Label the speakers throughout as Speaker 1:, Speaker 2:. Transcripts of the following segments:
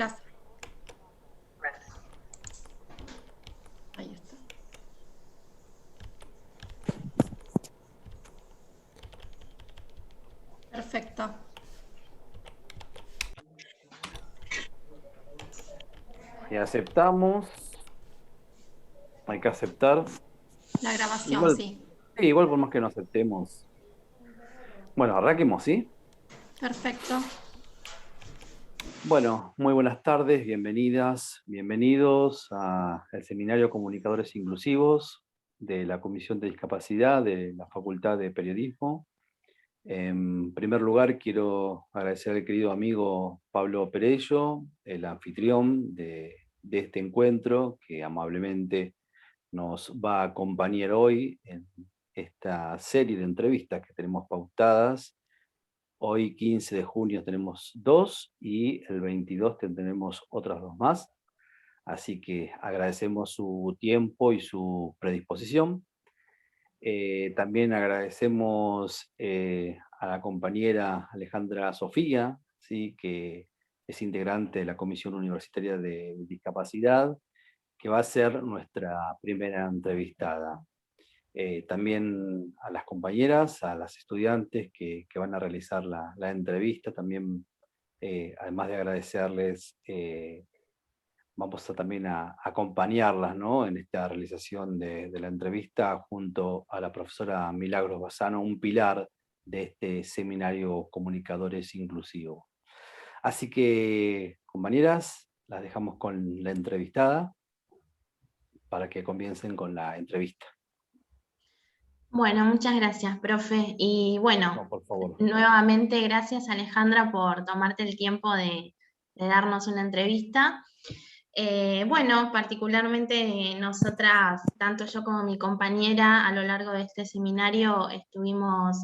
Speaker 1: Gracias. Ahí está. Perfecto.
Speaker 2: Y aceptamos. Hay que aceptar.
Speaker 1: La grabación,
Speaker 2: Igual,
Speaker 1: sí.
Speaker 2: sí, igual por más que no aceptemos. Bueno, arranquemos, ¿sí?
Speaker 1: Perfecto.
Speaker 2: Bueno, muy buenas tardes, bienvenidas, bienvenidos al Seminario Comunicadores Inclusivos de la Comisión de Discapacidad de la Facultad de Periodismo. En primer lugar, quiero agradecer al querido amigo Pablo Perello, el anfitrión de este encuentro, que amablemente nos va a acompañar hoy en esta serie de entrevistas que tenemos pautadas. Hoy, 15 de junio, tenemos dos y el 22 tendremos otras dos más. Así que agradecemos su tiempo y su predisposición. También agradecemos a la compañera Alejandra Sofía, ¿sí? Que es integrante de la Comisión Universitaria de Discapacidad, que va a ser nuestra primera entrevistada. También a las compañeras, a las estudiantes que van a realizar la entrevista, también, además de agradecerles, vamos también a acompañarlas, ¿no? En esta realización de la entrevista junto a la profesora Milagros Bassano, un pilar de este seminario Comunicadores Inclusivos. Así que, compañeras, las dejamos con la entrevistada para que comiencen con la entrevista.
Speaker 3: Bueno, muchas gracias, profe. Y
Speaker 2: No,
Speaker 3: bueno,
Speaker 2: por favor.
Speaker 3: nuevamente gracias, Alejandra, por tomarte el tiempo de darnos una entrevista. Bueno, particularmente nosotras, tanto yo como mi compañera, a lo largo de este seminario estuvimos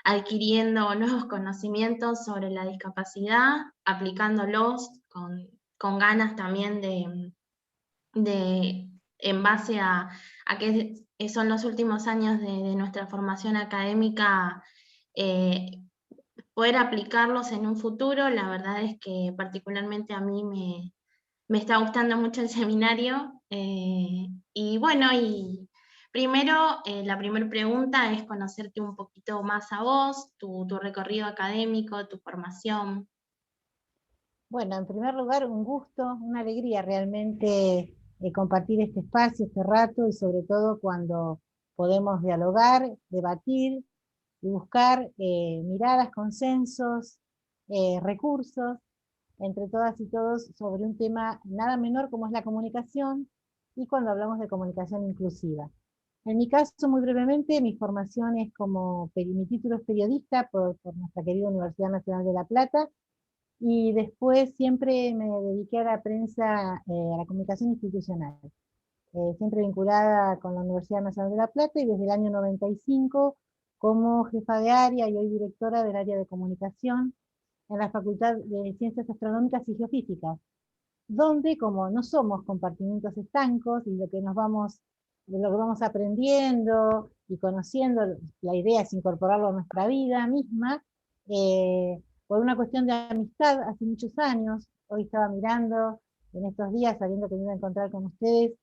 Speaker 3: adquiriendo nuevos conocimientos sobre la discapacidad, aplicándolos con ganas también en base a que son los últimos años de nuestra formación académica, eh, poder aplicarlos en un futuro. La verdad es que particularmente a mí me está gustando mucho el seminario. Y bueno, y primero, la primera pregunta es conocerte un poquito más a vos, tu recorrido académico, tu formación.
Speaker 4: Bueno, en primer lugar, un gusto, una alegría realmente compartir este espacio, este rato, y sobre todo cuando podemos dialogar, debatir y buscar miradas, consensos, recursos entre todas y todos sobre un tema nada menor como es la comunicación, y cuando hablamos de comunicación inclusiva. En mi caso, muy brevemente, mi formación es mi título es periodista por nuestra querida Universidad Nacional de La Plata, y después siempre me dediqué a la prensa, a la comunicación institucional, siempre vinculada con la Universidad Nacional de La Plata, y desde el año 95 como jefa de área y hoy directora del área de comunicación en la Facultad de Ciencias Astronómicas y Geofísicas, donde como no somos compartimentos estancos y de lo que vamos aprendiendo y conociendo, la idea es incorporarlo a nuestra vida misma, por una cuestión de amistad hace muchos años. Hoy estaba mirando en estos días, sabiendo que me iba a encontrar con ustedes,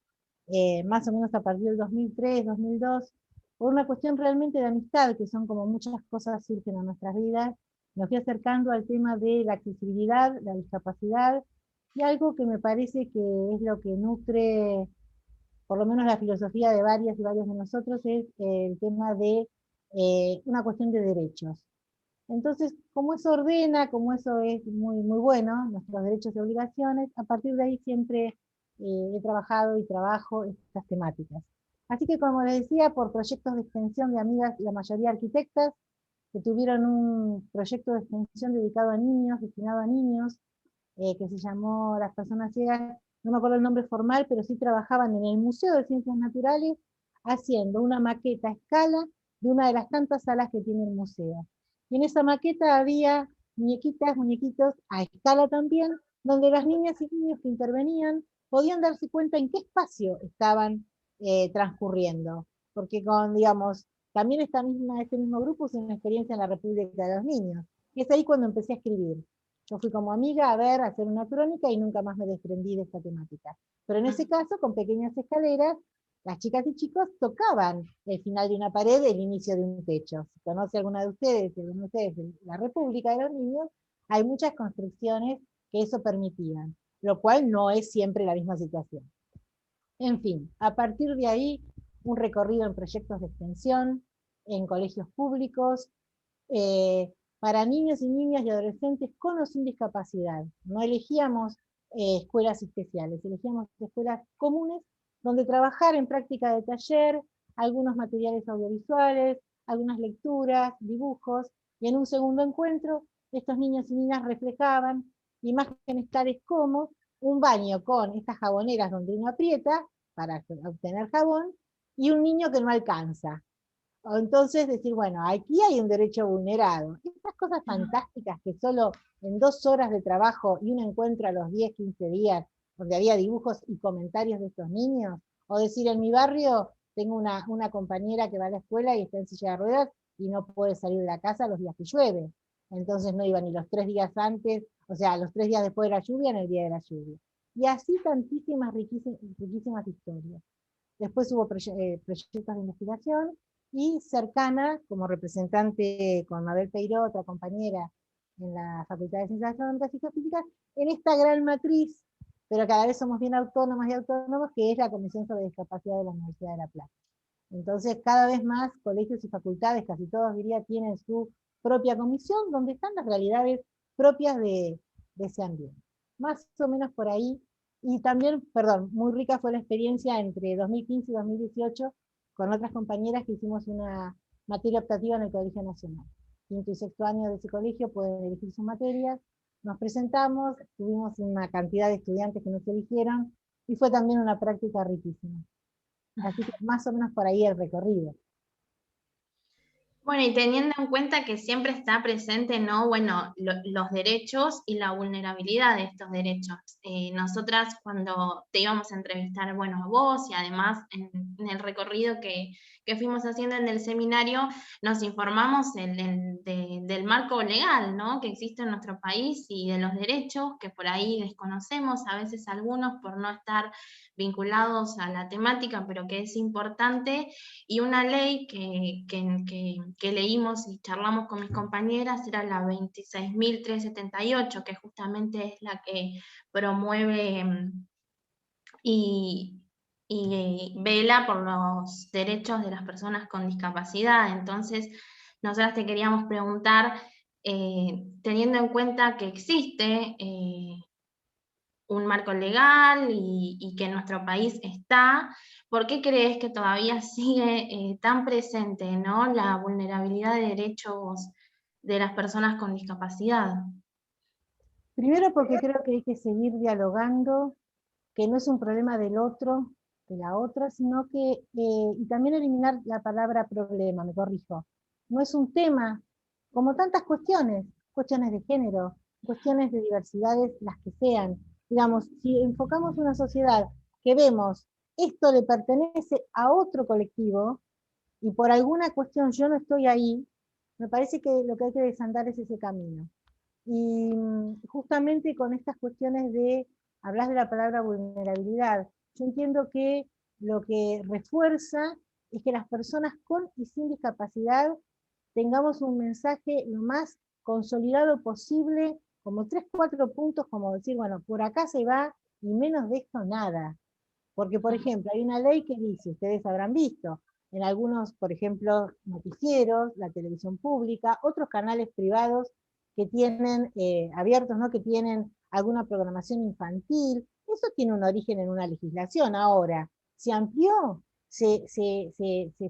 Speaker 4: más o menos a partir del 2003, 2002, por una cuestión realmente de amistad, que son como muchas cosas surgen en nuestras vidas. Me fui acercando al tema de la accesibilidad, la discapacidad, y algo que me parece que es lo que nutre, por lo menos la filosofía de varias y varios de nosotros, es el tema de una cuestión de derechos. Entonces, como eso ordena, como eso es muy bueno, nuestros derechos y obligaciones, a partir de ahí siempre he trabajado y trabajo estas temáticas. Así que, como les decía, por proyectos de extensión de amigas, la mayoría arquitectas, que tuvieron un proyecto de extensión dedicado a niños, destinado a niños, que se llamó Las Personas Ciegas, no me acuerdo el nombre formal, pero sí trabajaban en el Museo de Ciencias Naturales haciendo una maqueta a escala de una de las tantas salas que tiene el museo. Y en esa maqueta había muñequitas, muñequitos a escala también, donde las niñas y niños que intervenían podían darse cuenta en qué espacio estaban transcurriendo. Porque digamos, también este mismo grupo es una experiencia en la República de los Niños. Y es ahí cuando empecé a escribir. Yo fui como amiga a ver, a hacer una crónica y nunca más me desprendí de esta temática. Pero en ese caso, con pequeñas escaleras, las chicas y chicos tocaban el final de una pared, el inicio de un techo. Si conoce alguna de ustedes, la República de los Niños, hay muchas construcciones que eso permitían, lo cual no es siempre la misma situación. En fin, a partir de ahí, un recorrido en proyectos de extensión, en colegios públicos, para niños y niñas y adolescentes con o sin discapacidad. No elegíamos escuelas especiales, elegíamos escuelas comunes donde trabajar en práctica de taller, algunos materiales audiovisuales, algunas lecturas, dibujos, y en un segundo encuentro estos niños y niñas reflejaban imágenes tales como un baño con estas jaboneras donde uno aprieta para obtener jabón, y un niño que no alcanza. Entonces decir, bueno, aquí hay un derecho vulnerado. Estas cosas fantásticas que solo en 2 horas de trabajo y un encuentro a los 10, 15 días, donde había dibujos y comentarios de estos niños, o decir, en mi barrio tengo una compañera que va a la escuela y está en silla de ruedas y no puede salir de la casa los días que llueve. Entonces no iba ni los 3 días antes, o sea, los 3 días después de la lluvia, en el día de la lluvia. Y así tantísimas riquísimas historias. Después hubo proyectos de investigación, y cercana, como representante con Mabel Peiró, otra compañera en la Facultad de Ciencias Económicas y Físicas, en esta gran matriz, pero cada vez somos bien autónomas y autónomos, que es la Comisión sobre Discapacidad de la Universidad de La Plata. Entonces, cada vez más colegios y facultades, casi todos diría, tienen su propia comisión, donde están las realidades propias de ese ambiente. Más o menos por ahí. Y también, perdón, muy rica fue la experiencia entre 2015 y 2018, con otras compañeras que hicimos una materia optativa en el Colegio Nacional. Quinto y sexto año de ese colegio pueden elegir sus materias, nos presentamos, tuvimos una cantidad de estudiantes que nos eligieron, y fue también una práctica riquísima. Así que más o menos por ahí el recorrido.
Speaker 3: Bueno, y teniendo en cuenta que siempre está presente, ¿no? Bueno, los derechos y la vulnerabilidad de estos derechos. Nosotras cuando te íbamos a entrevistar, bueno, a vos y además en el recorrido que fuimos haciendo en el seminario, nos informamos del marco legal, ¿no? Que existe en nuestro país y de los derechos que por ahí desconocemos, a veces algunos por no estar vinculados a la temática, pero que es importante, y una ley que leímos y charlamos con mis compañeras era la 26.378, que justamente es la que promueve y vela por los derechos de las personas con discapacidad. Entonces, nosotras te queríamos preguntar, teniendo en cuenta que existe un marco legal y que en nuestro país está, ¿por qué crees que todavía sigue tan presente, ¿no? La vulnerabilidad de derechos de las personas con discapacidad?
Speaker 4: Primero porque creo que hay que seguir dialogando, que no es un problema del otro, de la otra, sino que, y también eliminar la palabra problema, me corrijo, no es un tema, como tantas cuestiones de género, cuestiones de diversidades, las que sean. Digamos, si enfocamos una sociedad que vemos, esto le pertenece a otro colectivo, y por alguna cuestión yo no estoy ahí, me parece que lo que hay que desandar es ese camino. Y justamente con estas cuestiones de, hablas de la palabra vulnerabilidad, yo entiendo que lo que refuerza es que las personas con y sin discapacidad tengamos un mensaje lo más consolidado posible, como 3, 4 puntos, como decir, bueno, por acá se va, y menos de esto nada. Porque, por ejemplo, hay una ley que dice, ustedes habrán visto, en algunos, por ejemplo, noticieros, la televisión pública, otros canales privados que tienen abiertos, ¿no? Que tienen alguna programación infantil, eso tiene un origen en una legislación. Ahora, se amplió, se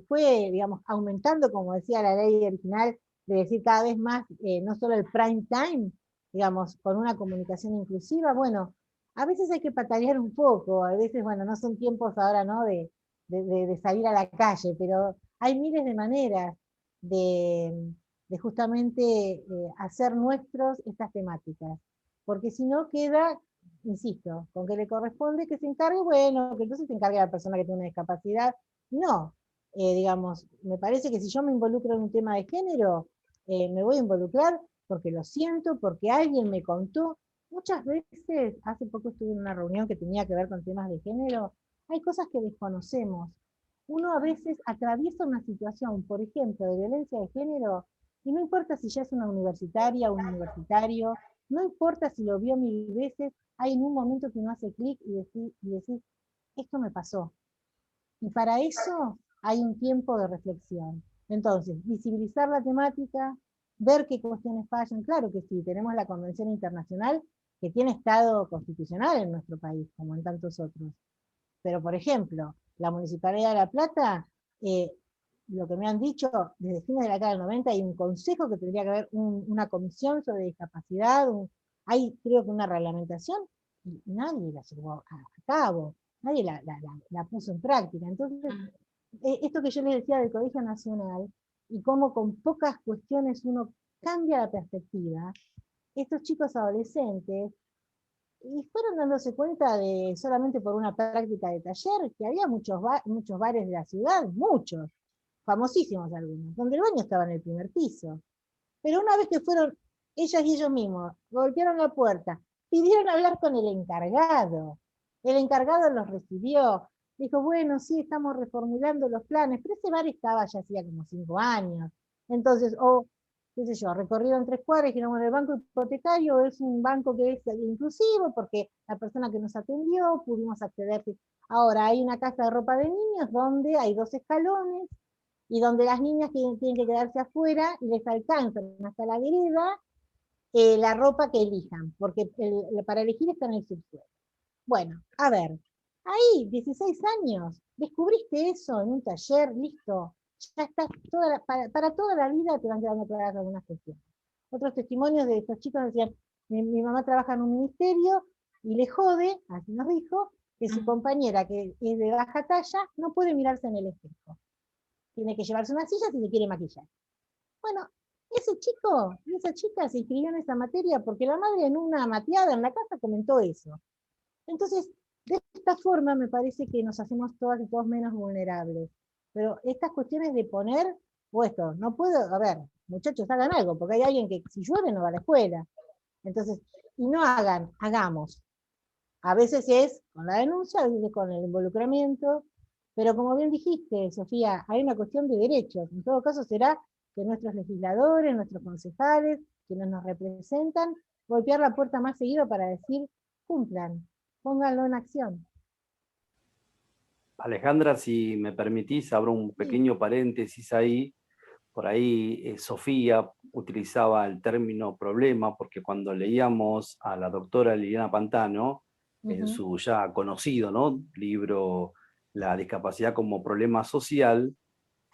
Speaker 4: fue, digamos, aumentando, como decía la ley original, de decir cada vez más, no solo el prime time, digamos, con una comunicación inclusiva. Bueno, a veces hay que patalear un poco, a veces, bueno, no son tiempos ahora, ¿no? de salir a la calle, pero hay miles de maneras de justamente hacer nuestros estas temáticas, porque si no queda, insisto, con que le corresponde que se encargue, bueno, que entonces se encargue la persona que tiene una discapacidad. No, digamos, me parece que si yo me involucro en un tema de género, me voy a involucrar porque lo siento, porque alguien me contó. Muchas veces, hace poco estuve en una reunión que tenía que ver con temas de género, hay cosas que desconocemos. Uno a veces atraviesa una situación, por ejemplo, de violencia de género, y no importa si ya es una universitaria o un universitario, no importa si lo vio 1000 veces, hay en un momento que uno hace clic y decís, esto me pasó. Y para eso hay un tiempo de reflexión. Entonces, visibilizar la temática, ver qué cuestiones fallan. Claro que sí, tenemos la Convención Internacional que tiene estado constitucional en nuestro país, como en tantos otros. Pero, por ejemplo, la Municipalidad de La Plata, lo que me han dicho, desde fines de la década del 90 hay un consejo que tendría que haber una comisión sobre discapacidad, hay creo que una reglamentación, y nadie la llevó a cabo, nadie la puso en práctica. Entonces, esto que yo les decía del Colegio Nacional, y cómo con pocas cuestiones uno cambia la perspectiva, estos chicos adolescentes y fueron dándose cuenta de, solamente por una práctica de taller, que había muchos bares de la ciudad, muchos, famosísimos algunos, donde el baño estaba en el primer piso. Pero una vez que fueron ellas y ellos mismos, golpearon la puerta, pidieron hablar con el encargado los recibió, dijo, bueno, sí, estamos reformulando los planes, pero ese bar estaba ya hacía como 5 años. Entonces, qué sé yo, recorrieron 3 cuadras y dijeron, bueno, el banco hipotecario es un banco que es inclusivo porque la persona que nos atendió pudimos acceder. Ahora hay una casa de ropa de niños donde hay 2 escalones y donde las niñas tienen que quedarse afuera y les alcanzan hasta la vereda la ropa que elijan, porque para elegir está en el subsuelo. Bueno, a ver, ahí, 16 años, descubriste eso en un taller, listo, ya estás, para toda la vida te van quedando claras algunas cuestiones. Otros testimonios de estos chicos decían, mi mamá trabaja en un ministerio y le jode, así nos dijo, que su compañera que es de baja talla no puede mirarse en el espejo. Tiene que llevarse una silla si se quiere maquillar. Bueno, ese chico y esa chica se inscribió en esa materia porque la madre en una mateada en la casa comentó eso. Entonces, de esta forma me parece que nos hacemos todas y todos menos vulnerables. Pero estas cuestiones de poner, esto, no puedo, a ver, muchachos, hagan algo, porque hay alguien que si llueve no va a la escuela. Entonces, y no hagamos. A veces es con la denuncia, a veces con el involucramiento, pero como bien dijiste, Sofía, hay una cuestión de derechos. En todo caso será que nuestros legisladores, nuestros concejales, quienes nos representan, golpear la puerta más seguido para decir, cumplan, pónganlo en acción.
Speaker 2: Alejandra, si me permitís, abro un pequeño paréntesis ahí. Por ahí Sofía utilizaba el término problema, porque cuando leíamos a la doctora Liliana Pantano, en su ya conocido, ¿no?, libro La discapacidad como problema social,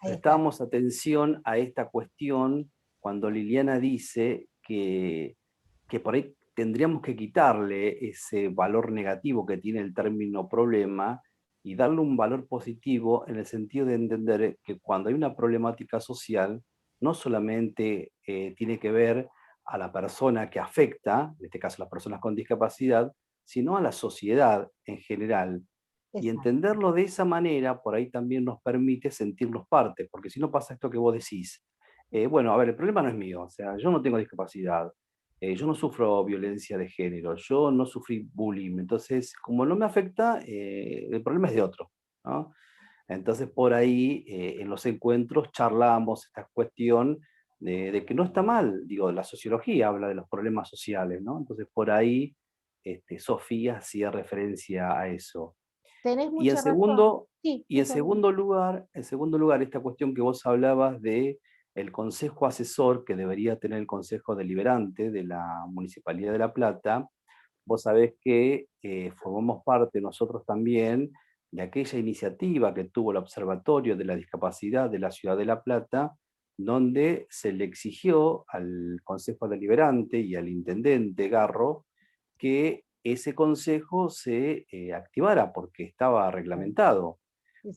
Speaker 2: prestábamos atención a esta cuestión cuando Liliana dice que por ahí tendríamos que quitarle ese valor negativo que tiene el término problema y darle un valor positivo en el sentido de entender que cuando hay una problemática social, no solamente tiene que ver a la persona que afecta, en este caso las personas con discapacidad, sino a la sociedad en general. Y entenderlo de esa manera, por ahí también nos permite sentirnos parte, porque si no pasa esto que vos decís. Bueno, a ver, el problema no es mío, o sea, yo no tengo discapacidad, yo no sufro violencia de género, yo no sufrí bullying, entonces como no me afecta, el problema es de otro, ¿no? Entonces por ahí en los encuentros charlamos esta cuestión de que no está mal, digo, la sociología habla de los problemas sociales, ¿no? Entonces por ahí Sofía hacía referencia a eso.
Speaker 4: Tenés
Speaker 2: Y en
Speaker 4: mucha razón.
Speaker 2: segundo,
Speaker 4: Sí,
Speaker 2: y en segundo lugar, esta cuestión que vos hablabas de el consejo asesor que debería tener el consejo deliberante de la Municipalidad de La Plata, vos sabés que formamos parte nosotros también de aquella iniciativa que tuvo el Observatorio de la Discapacidad de la Ciudad de La Plata, donde se le exigió al Consejo Deliberante y al Intendente Garro que ese consejo se activara porque estaba reglamentado.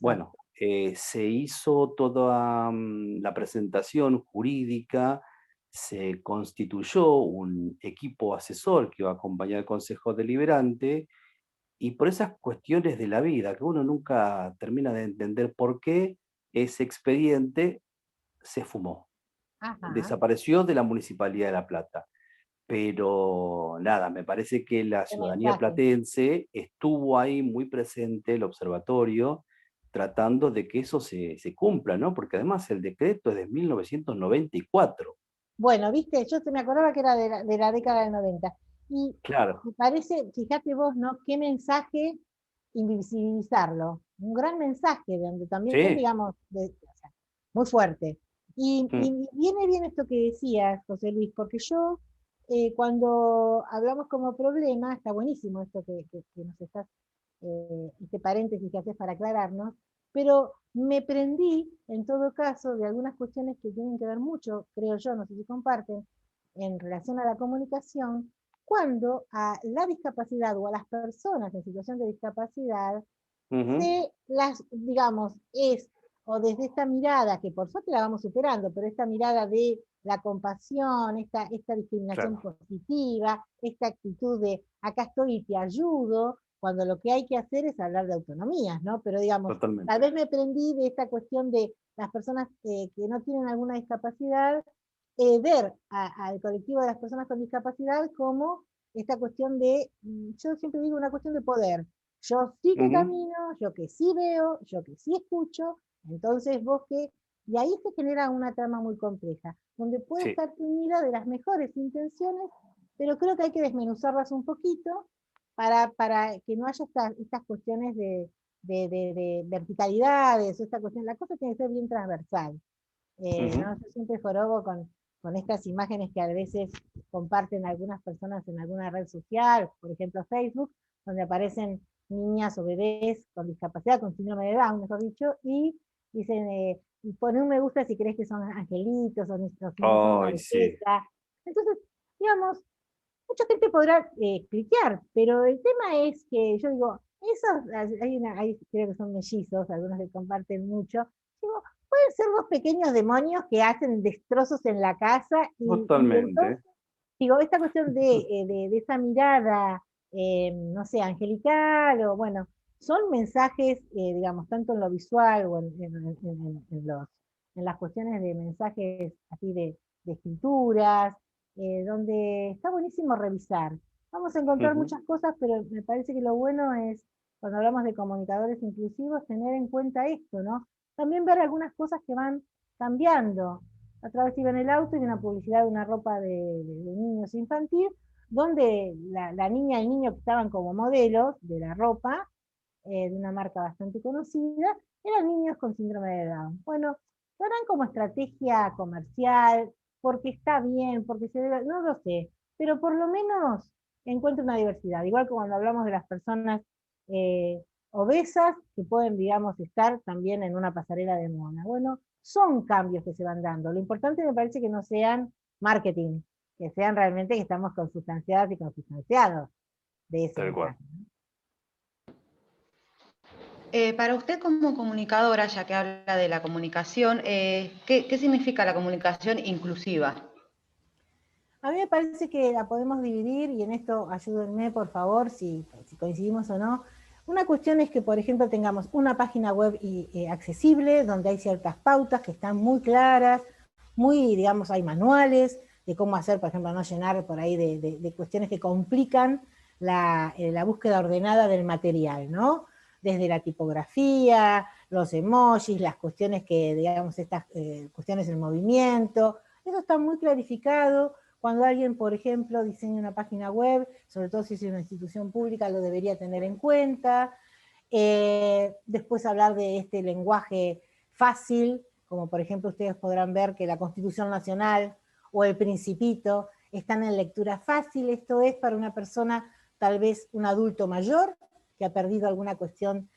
Speaker 2: Bueno, se hizo toda la presentación jurídica, se constituyó un equipo asesor que iba a acompañar al Consejo Deliberante, y por esas cuestiones de la vida que uno nunca termina de entender por qué ese expediente se fumó.
Speaker 4: Ajá.
Speaker 2: Desapareció de la Municipalidad de La Plata. Pero nada, me parece que la
Speaker 4: Qué
Speaker 2: ciudadanía
Speaker 4: mensaje.
Speaker 2: platense estuvo ahí muy presente, el observatorio, tratando de que eso se cumpla, ¿no? Porque además el decreto es de 1994.
Speaker 4: Bueno, viste, yo se me acordaba que era de la década del 90. Y
Speaker 2: Claro,
Speaker 4: me parece, fíjate vos, ¿no? Qué mensaje invisibilizarlo. Un gran mensaje, donde también,
Speaker 2: sí.
Speaker 4: digamos, o sea, muy fuerte.
Speaker 2: Mm,
Speaker 4: Y viene bien esto que decías, José Luis, porque yo, cuando hablamos como problema, está buenísimo esto que nos estás, este paréntesis que haces para aclararnos, pero me prendí, en todo caso, de algunas cuestiones que tienen que ver mucho, creo yo, no sé si comparten, en relación a la comunicación, cuando a la discapacidad o a las personas en situación de discapacidad
Speaker 2: ujú,
Speaker 4: se las, digamos, es, o desde esta mirada, que por suerte la vamos superando, pero esta mirada de la compasión, esta discriminación
Speaker 2: claro,
Speaker 4: positiva, esta actitud de acá estoy y te ayudo, cuando lo que hay que hacer es hablar de autonomías, ¿no? Pero digamos, tal
Speaker 2: totalmente.
Speaker 4: vez me prendí de esta cuestión de las personas que no tienen alguna discapacidad, ver al colectivo de las personas con discapacidad como esta cuestión de, yo siempre digo una cuestión de poder. Yo sí que
Speaker 2: Ujú,
Speaker 4: camino, yo que sí veo, yo que sí escucho, entonces vos que... Y ahí se genera una trama muy compleja, donde puede
Speaker 2: sí.
Speaker 4: estar teñida de las mejores intenciones, pero creo que hay que desmenuzarlas un poquito para que no haya estas cuestiones de verticalidades, esta cuestión, la cosa tiene que ser bien transversal.
Speaker 2: Ujú,
Speaker 4: ¿No? Yo siempre jorobo con estas imágenes que a veces comparten algunas personas en alguna red social, por ejemplo Facebook, donde aparecen niñas o bebés con discapacidad, con síndrome de Down, mejor dicho, y dicen, y pone un me gusta si crees que son angelitos o si no son una
Speaker 2: ay, sí.
Speaker 4: belleza. Entonces, digamos, mucha gente podrá cliquear, pero el tema es que yo digo, esos, hay, creo que son mellizos, algunos que comparten mucho, digo, pueden ser dos pequeños demonios que hacen destrozos en la casa y entonces,
Speaker 2: Totalmente.
Speaker 4: digo, esta cuestión de esa mirada, no sé, angelical o bueno, son mensajes, digamos, tanto en lo visual o en las cuestiones de mensajes así de escrituras, donde está buenísimo revisar. Vamos a encontrar
Speaker 2: Ujú,
Speaker 4: muchas cosas, pero me parece que lo bueno es, cuando hablamos de comunicadores inclusivos, tener en cuenta esto, ¿no? También ver algunas cosas que van cambiando. Otra vez iba en el auto y vi una publicidad de una ropa de niños infantil, donde la niña y el niño que estaban como modelos de la ropa, de una marca bastante conocida, eran niños con síndrome de Down. Bueno, lo harán como estrategia comercial, porque está bien, porque se debe, no lo sé, pero por lo menos encuentra una diversidad. Igual que cuando hablamos de las personas obesas, que pueden, digamos, estar también en una pasarela de moda. Bueno, son cambios que se van dando. Lo importante me parece que no sean marketing, que sean realmente que estamos consustanciadas y consustanciados. De eso
Speaker 2: tal
Speaker 4: se
Speaker 2: cual.
Speaker 4: trata, ¿no?
Speaker 5: Para usted como comunicadora, ya que habla de la comunicación, ¿qué significa la comunicación inclusiva?
Speaker 4: A mí me parece que la podemos dividir, y en esto ayúdenme por favor si coincidimos o no. Una cuestión es que, por ejemplo, tengamos una página web accesible, donde hay ciertas pautas que están muy claras, muy, digamos, hay manuales de cómo hacer, por ejemplo, no llenar por ahí de cuestiones que complican la búsqueda ordenada del material, ¿no? Desde la tipografía, los emojis, las cuestiones que, digamos, estas cuestiones en movimiento, eso está muy clarificado. Cuando alguien, por ejemplo, diseña una página web, sobre todo si es una institución pública, lo debería tener en cuenta. Después hablar de este lenguaje fácil, como por ejemplo ustedes podrán ver que la Constitución Nacional o el Principito están en lectura fácil. Esto es para una persona, tal vez un adulto mayor, que ha perdido alguna cuestión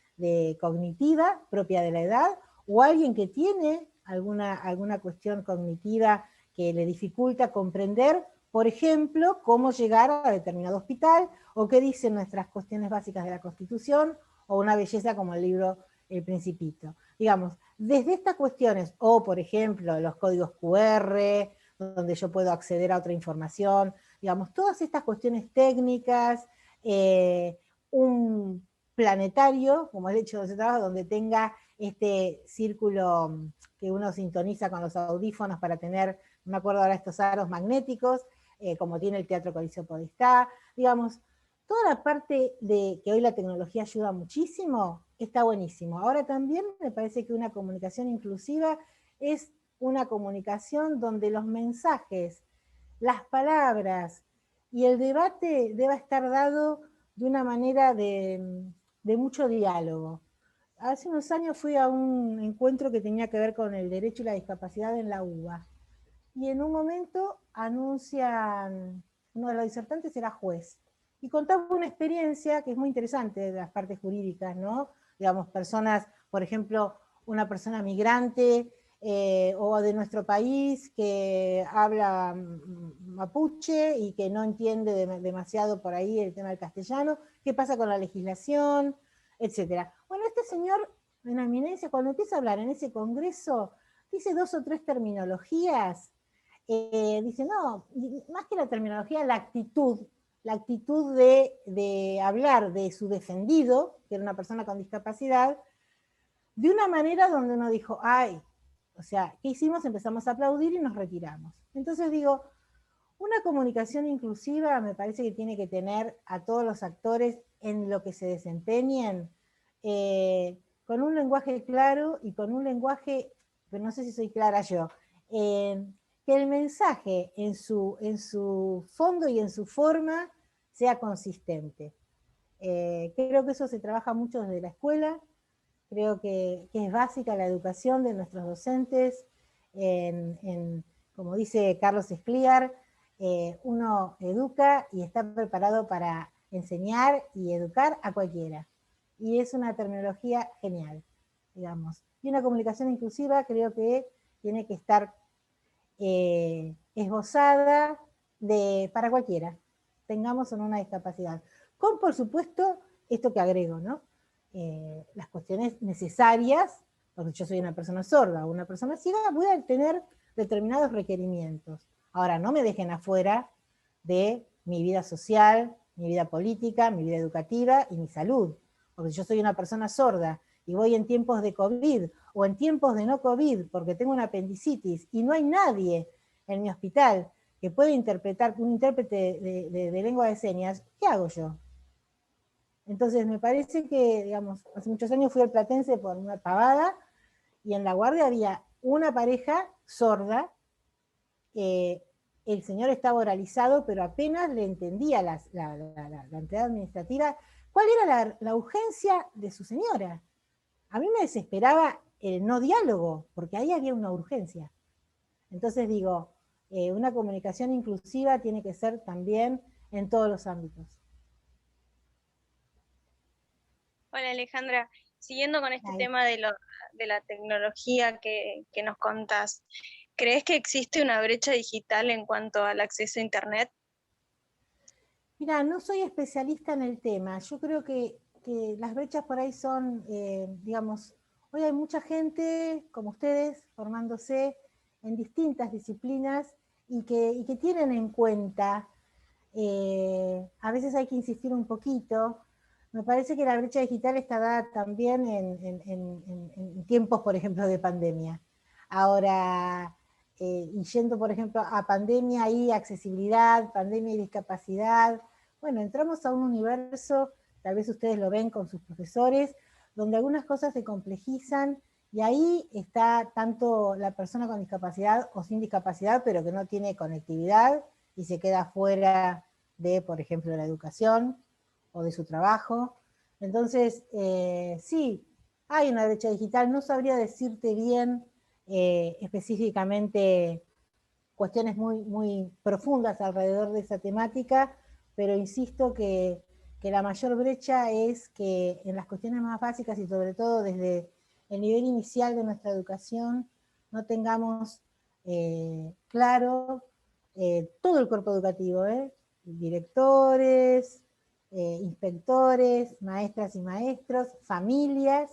Speaker 4: cognitiva propia de la edad, o alguien que tiene alguna cuestión cognitiva que le dificulta comprender, por ejemplo, cómo llegar a determinado hospital o qué dicen nuestras cuestiones básicas de la Constitución o una belleza como el libro El Principito. Digamos, desde estas cuestiones, o por ejemplo, los códigos QR, donde yo puedo acceder a otra información, digamos, todas estas cuestiones técnicas, un planetario, como el hecho de ese trabajo, donde tenga este círculo que uno sintoniza con los audífonos para tener me acuerdo ahora estos aros magnéticos, como tiene el Teatro Coliseo Podestá, digamos, toda la parte de que hoy la tecnología ayuda muchísimo, está buenísimo. Ahora también me parece que una comunicación inclusiva es una comunicación donde los mensajes, las palabras y el debate deba estar dado de una manera de mucho diálogo. Hace unos años fui a un encuentro que tenía que ver con el derecho y la discapacidad en la UBA. Y en un momento anuncian, uno de los disertantes era juez, y contaba una experiencia que es muy interesante de las partes jurídicas, ¿no? Digamos, personas, por ejemplo, una persona migrante o de nuestro país que habla mapuche y que no entiende demasiado por ahí el tema del castellano, qué pasa con la legislación, etcétera. Bueno, este señor, en eminencia, cuando empieza a hablar en ese congreso, dice 2 o 3 terminologías. Dice, no, más que la terminología, la actitud de hablar de su defendido, que era una persona con discapacidad, de una manera donde uno dijo, ay, o sea, ¿qué hicimos? Empezamos a aplaudir y nos retiramos. Entonces digo, una comunicación inclusiva me parece que tiene que tener a todos los actores en lo que se desempeñen, con un lenguaje claro y con un lenguaje, pero no sé si soy clara yo, que el mensaje en su fondo y en su forma sea consistente. Creo que eso se trabaja mucho desde la escuela, creo que es básica la educación de nuestros docentes, como dice Carlos Escliar, uno educa y está preparado para enseñar y educar a cualquiera. Y es una terminología genial, digamos. Y una comunicación inclusiva creo que tiene que estar esbozada para cualquiera, tengamos o no una discapacidad. Con, por supuesto, esto que agrego, ¿no? Las cuestiones necesarias, porque yo soy una persona sorda o una persona ciega, voy a tener determinados requerimientos. Ahora, no me dejen afuera de mi vida social, mi vida política, mi vida educativa y mi salud, porque yo soy una persona sorda y voy en tiempos de COVID o en tiempos de no COVID porque tengo una apendicitis y no hay nadie en mi hospital que pueda interpretar, un intérprete de lengua de señas, ¿qué hago yo? Entonces me parece que, digamos, hace muchos años fui al Platense por una pavada y en la guardia había una pareja sorda, el señor estaba oralizado, pero apenas le entendía la entidad administrativa, cuál era la urgencia de su señora. A mí me desesperaba el no diálogo, porque ahí había una urgencia. Entonces digo, una comunicación inclusiva tiene que ser también en todos los ámbitos.
Speaker 6: Hola Alejandra, siguiendo con este tema de la tecnología que nos contás, ¿crees que existe una brecha digital en cuanto al acceso a Internet?
Speaker 4: Mira, no soy especialista en el tema. Yo creo que las brechas por ahí son, digamos, hoy hay mucha gente como ustedes formándose en distintas disciplinas y que tienen en cuenta, a veces hay que insistir un poquito. Me parece que la brecha digital está dada también en tiempos, por ejemplo, de pandemia. Ahora, y yendo, por ejemplo, a pandemia y accesibilidad, pandemia y discapacidad, bueno, entramos a un universo, tal vez ustedes lo ven con sus profesores, donde algunas cosas se complejizan y ahí está tanto la persona con discapacidad o sin discapacidad, pero que no tiene conectividad y se queda fuera de, por ejemplo, la educación o de su trabajo. Entonces, sí, hay una brecha digital, no sabría decirte bien específicamente cuestiones muy profundas alrededor de esa temática, pero insisto que la mayor brecha es que en las cuestiones más básicas y sobre todo desde el nivel inicial de nuestra educación no tengamos claro todo el cuerpo educativo, directores, inspectores, maestras y maestros, familias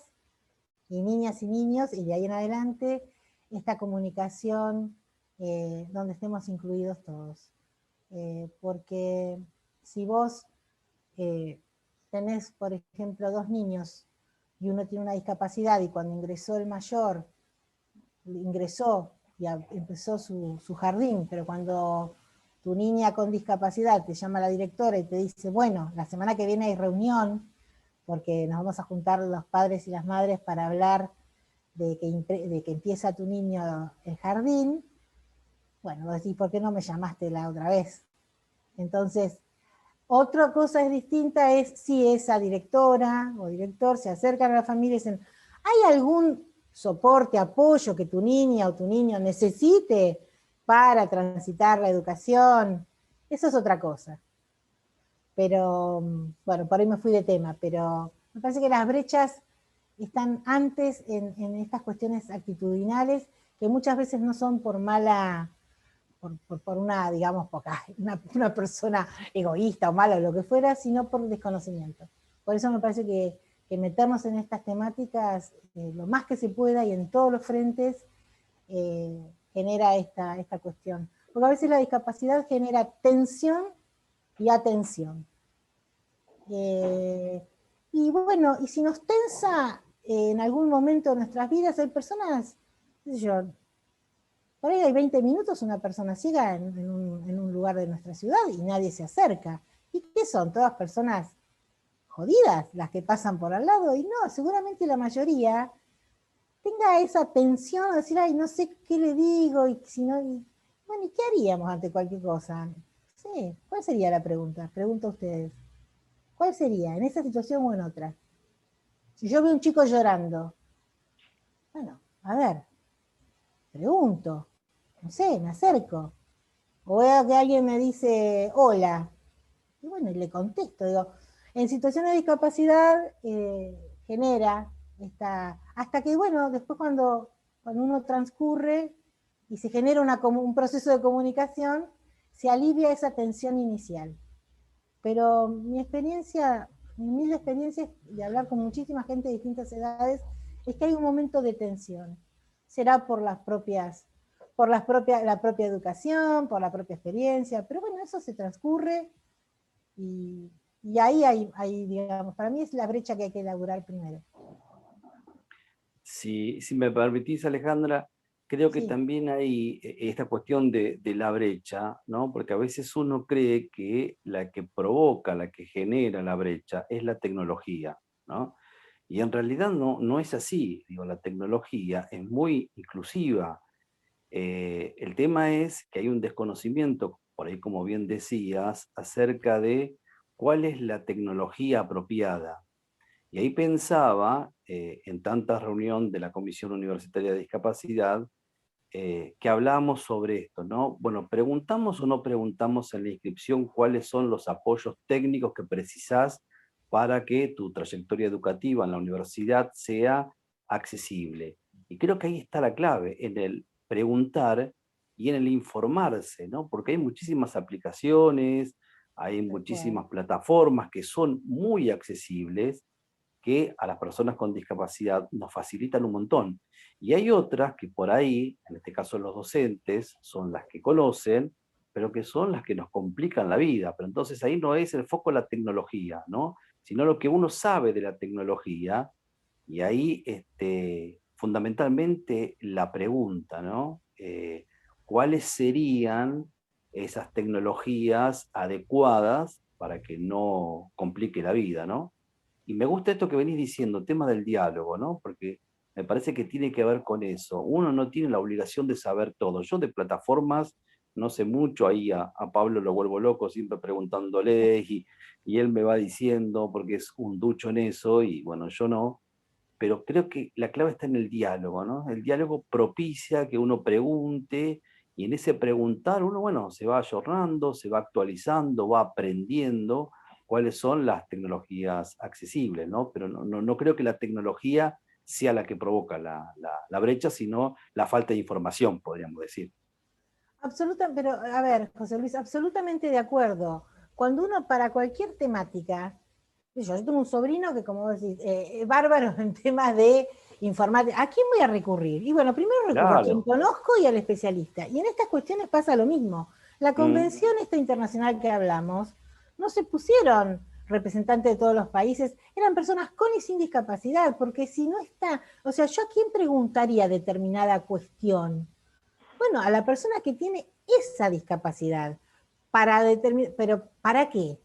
Speaker 4: y niñas y niños, y de ahí en adelante esta comunicación donde estemos incluidos todos. Porque si vos tenés, por ejemplo, 2 niños y uno tiene una discapacidad y cuando ingresó el mayor, ingresó empezó su jardín, pero cuando tu niña con discapacidad te llama la directora y te dice, bueno, la semana que viene hay reunión, porque nos vamos a juntar los padres y las madres para hablar de que empieza tu niño el jardín, bueno, vos decís, ¿por qué no me llamaste la otra vez? Entonces, otra cosa es distinta es si esa directora o director se acercan a la familia y dicen, ¿hay algún soporte, apoyo que tu niña o tu niño necesite para transitar la educación? Eso es otra cosa. Pero, bueno, por ahí me fui de tema, pero me parece que las brechas están antes en estas cuestiones actitudinales que muchas veces no son por mala, por una, digamos, una persona egoísta o mala o lo que fuera, sino por desconocimiento. Por eso me parece que meternos en estas temáticas lo más que se pueda y en todos los frentes genera esta cuestión. Porque a veces la discapacidad genera tensión y atención. Y bueno, y si nos tensa en algún momento de nuestras vidas, hay personas, qué sé yo, por ahí hay 20 minutos una persona ciega en un lugar de nuestra ciudad y nadie se acerca. ¿Y qué son? Todas personas jodidas las que pasan por al lado. Y no, seguramente la mayoría tenga esa tensión de decir, ay, no sé qué le digo, y si no, bueno, ¿y qué haríamos ante cualquier cosa? Sí, ¿cuál sería la pregunta? Pregunto a ustedes. ¿Cuál sería? ¿En esa situación o en otra? Si yo veo a un chico llorando, bueno, a ver, pregunto, no sé, me acerco. O veo que alguien me dice, hola, y bueno, y le contesto. Digo, en situaciones de discapacidad genera hasta que, bueno, después cuando uno transcurre y se genera un proceso de comunicación, se alivia esa tensión inicial. Pero mi humilde experiencia de hablar con muchísima gente de distintas edades, es que hay un momento de tensión. Será por la propia educación, por la propia experiencia, pero bueno, eso se transcurre y ahí hay, digamos, para mí es la brecha que hay que elaborar primero.
Speaker 2: Si me permitís, Alejandra, creo que
Speaker 4: Sí.
Speaker 2: también hay esta cuestión de la brecha, ¿no? Porque a veces uno cree que la que provoca, la que genera la brecha es la tecnología, ¿no? Y en realidad no es así. Digo, la tecnología es muy inclusiva. El tema es que hay un desconocimiento, por ahí como bien decías, acerca de cuál es la tecnología apropiada. Y ahí pensaba, en tanta reunión de la Comisión Universitaria de Discapacidad, que hablábamos sobre esto, ¿no? Bueno, ¿preguntamos o no preguntamos en la inscripción cuáles son los apoyos técnicos que precisás para que tu trayectoria educativa en la universidad sea accesible? Y creo que ahí está la clave, en el preguntar y en el informarse, ¿no? Porque hay muchísimas aplicaciones, hay muchísimas plataformas que son muy accesibles, que a las personas con discapacidad nos facilitan un montón. Y hay otras que por ahí, en este caso los docentes, son las que conocen, pero que son las que nos complican la vida. Pero entonces ahí no es el foco la tecnología, ¿no? Sino lo que uno sabe de la tecnología, y ahí fundamentalmente la pregunta, ¿no? ¿Cuáles serían esas tecnologías adecuadas para que no complique la vida, ¿no? Y me gusta esto que venís diciendo, tema del diálogo, ¿no? Porque me parece que tiene que ver con eso. Uno no tiene la obligación de saber todo. Yo de plataformas no sé mucho, ahí a Pablo lo vuelvo loco siempre preguntándole y él me va diciendo porque es un ducho en eso y bueno, yo no. Pero creo que la clave está en el diálogo, ¿no? El diálogo propicia que uno pregunte y en ese preguntar uno, bueno, se va ayornando, se va actualizando, va aprendiendo cuáles son las tecnologías accesibles, ¿no? Pero no creo que la tecnología sea la que provoca la brecha, sino la falta de información, podríamos decir.
Speaker 4: Pero a ver, José Luis, absolutamente de acuerdo. Cuando uno para cualquier temática, yo tengo un sobrino que, como vos decís, es bárbaro en temas de informática. ¿A quién voy a recurrir? Y bueno, primero recurro a quien conozco y al especialista. Y en estas cuestiones pasa lo mismo. La convención esta internacional que hablamos, no se pusieron representantes de todos los países, eran personas con y sin discapacidad, porque si no está, o sea, ¿yo a quién preguntaría determinada cuestión? Bueno, a la persona que tiene esa discapacidad, pero ¿para qué?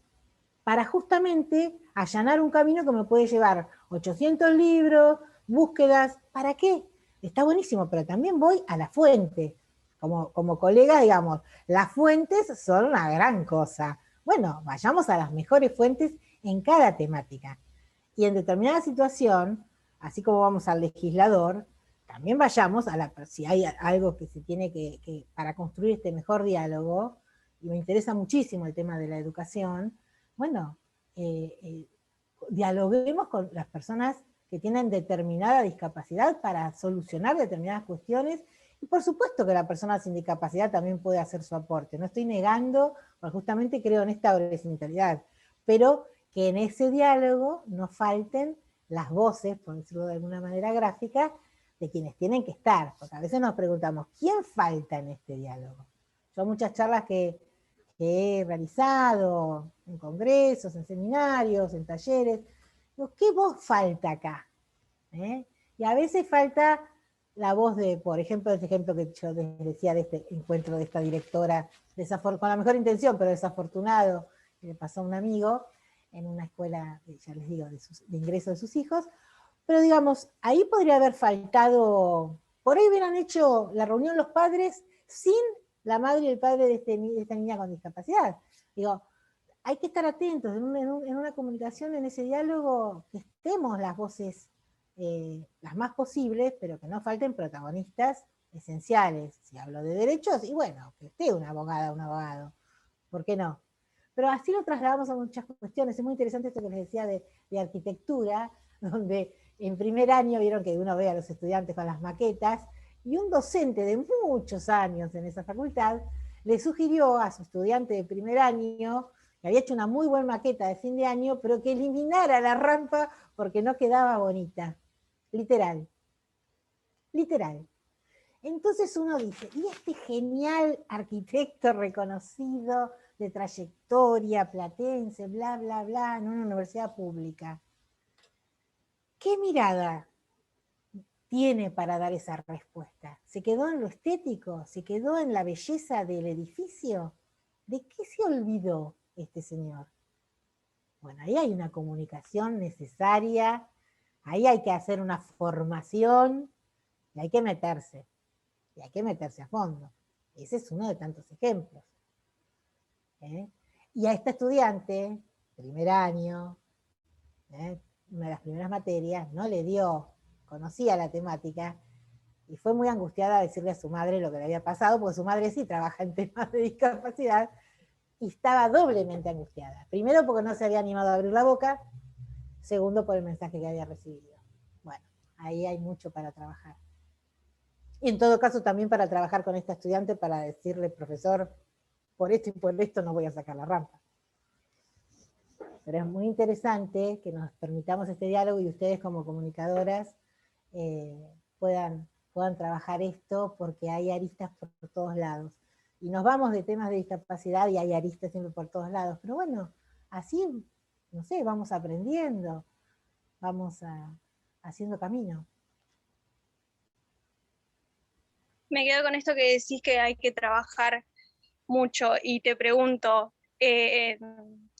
Speaker 4: Para justamente allanar un camino que me puede llevar 800 libros, búsquedas, ¿para qué? Está buenísimo, pero también voy a la fuente. Como colega, digamos, las fuentes son una gran cosa. Bueno, vayamos a las mejores fuentes en cada temática. Y en determinada situación, así como vamos al legislador, también vayamos si hay algo que se tiene para construir este mejor diálogo, y me interesa muchísimo el tema de la educación, bueno, dialoguemos con las personas que tienen determinada discapacidad para solucionar determinadas cuestiones, y por supuesto que la persona sin discapacidad también puede hacer su aporte. No estoy negando, porque justamente creo en esta horizontalidad, pero que en ese diálogo no falten las voces, por decirlo de alguna manera gráfica, de quienes tienen que estar, porque a veces nos preguntamos, ¿quién falta en este diálogo? Yo muchas charlas que he realizado en congresos, en seminarios, en talleres, digo, ¿qué voz falta acá? Y a veces falta la voz de, por ejemplo, este ejemplo que yo les decía de este encuentro de esta directora, con la mejor intención, pero desafortunado, que le pasó a un amigo en una escuela, ya les digo, de ingreso de sus hijos, pero digamos, ahí podría haber faltado, por ahí hubieran hecho la reunión los padres sin la madre y el padre de esta niña con discapacidad. Digo, hay que estar atentos en una comunicación, en ese diálogo, que estemos las voces las más posibles, pero que no falten protagonistas esenciales. Si hablo de derechos, y bueno, que esté una abogada, un abogado, ¿por qué no? Pero así lo trasladamos a muchas cuestiones. Es muy interesante esto que les decía de arquitectura, donde en primer año vieron que uno ve a los estudiantes con las maquetas, y un docente de muchos años en esa facultad le sugirió a su estudiante de primer año, que había hecho una muy buena maqueta de fin de año, pero que eliminara la rampa porque no quedaba bonita. Literal. Literal. Entonces uno dice, y este genial arquitecto reconocido de trayectoria platense, bla, bla, bla, en una universidad pública, ¿qué mirada tiene para dar esa respuesta? ¿Se quedó en lo estético? ¿Se quedó en la belleza del edificio? ¿De qué se olvidó este señor? Bueno, ahí hay una comunicación necesaria, ahí hay que hacer una formación y hay que meterse a fondo. Ese es uno de tantos ejemplos. Y a esta estudiante, primer año, una de las primeras materias, no le dio, conocía la temática, y fue muy angustiada a decirle a su madre lo que le había pasado, porque su madre sí trabaja en temas de discapacidad, y estaba doblemente angustiada. Primero porque no se había animado a abrir la boca, segundo por el mensaje que había recibido. Bueno, ahí hay mucho para trabajar. Y en todo caso también para trabajar con esta estudiante para decirle, profesor, por esto y por esto no voy a sacar la rampa. Pero es muy interesante que nos permitamos este diálogo y ustedes como comunicadoras puedan trabajar esto, porque hay aristas por todos lados. Y nos vamos de temas de discapacidad y hay aristas siempre por todos lados. Pero bueno, así, no sé, vamos aprendiendo, vamos haciendo camino.
Speaker 6: Me quedo con esto que decís que hay que trabajar mucho y te pregunto, ¿es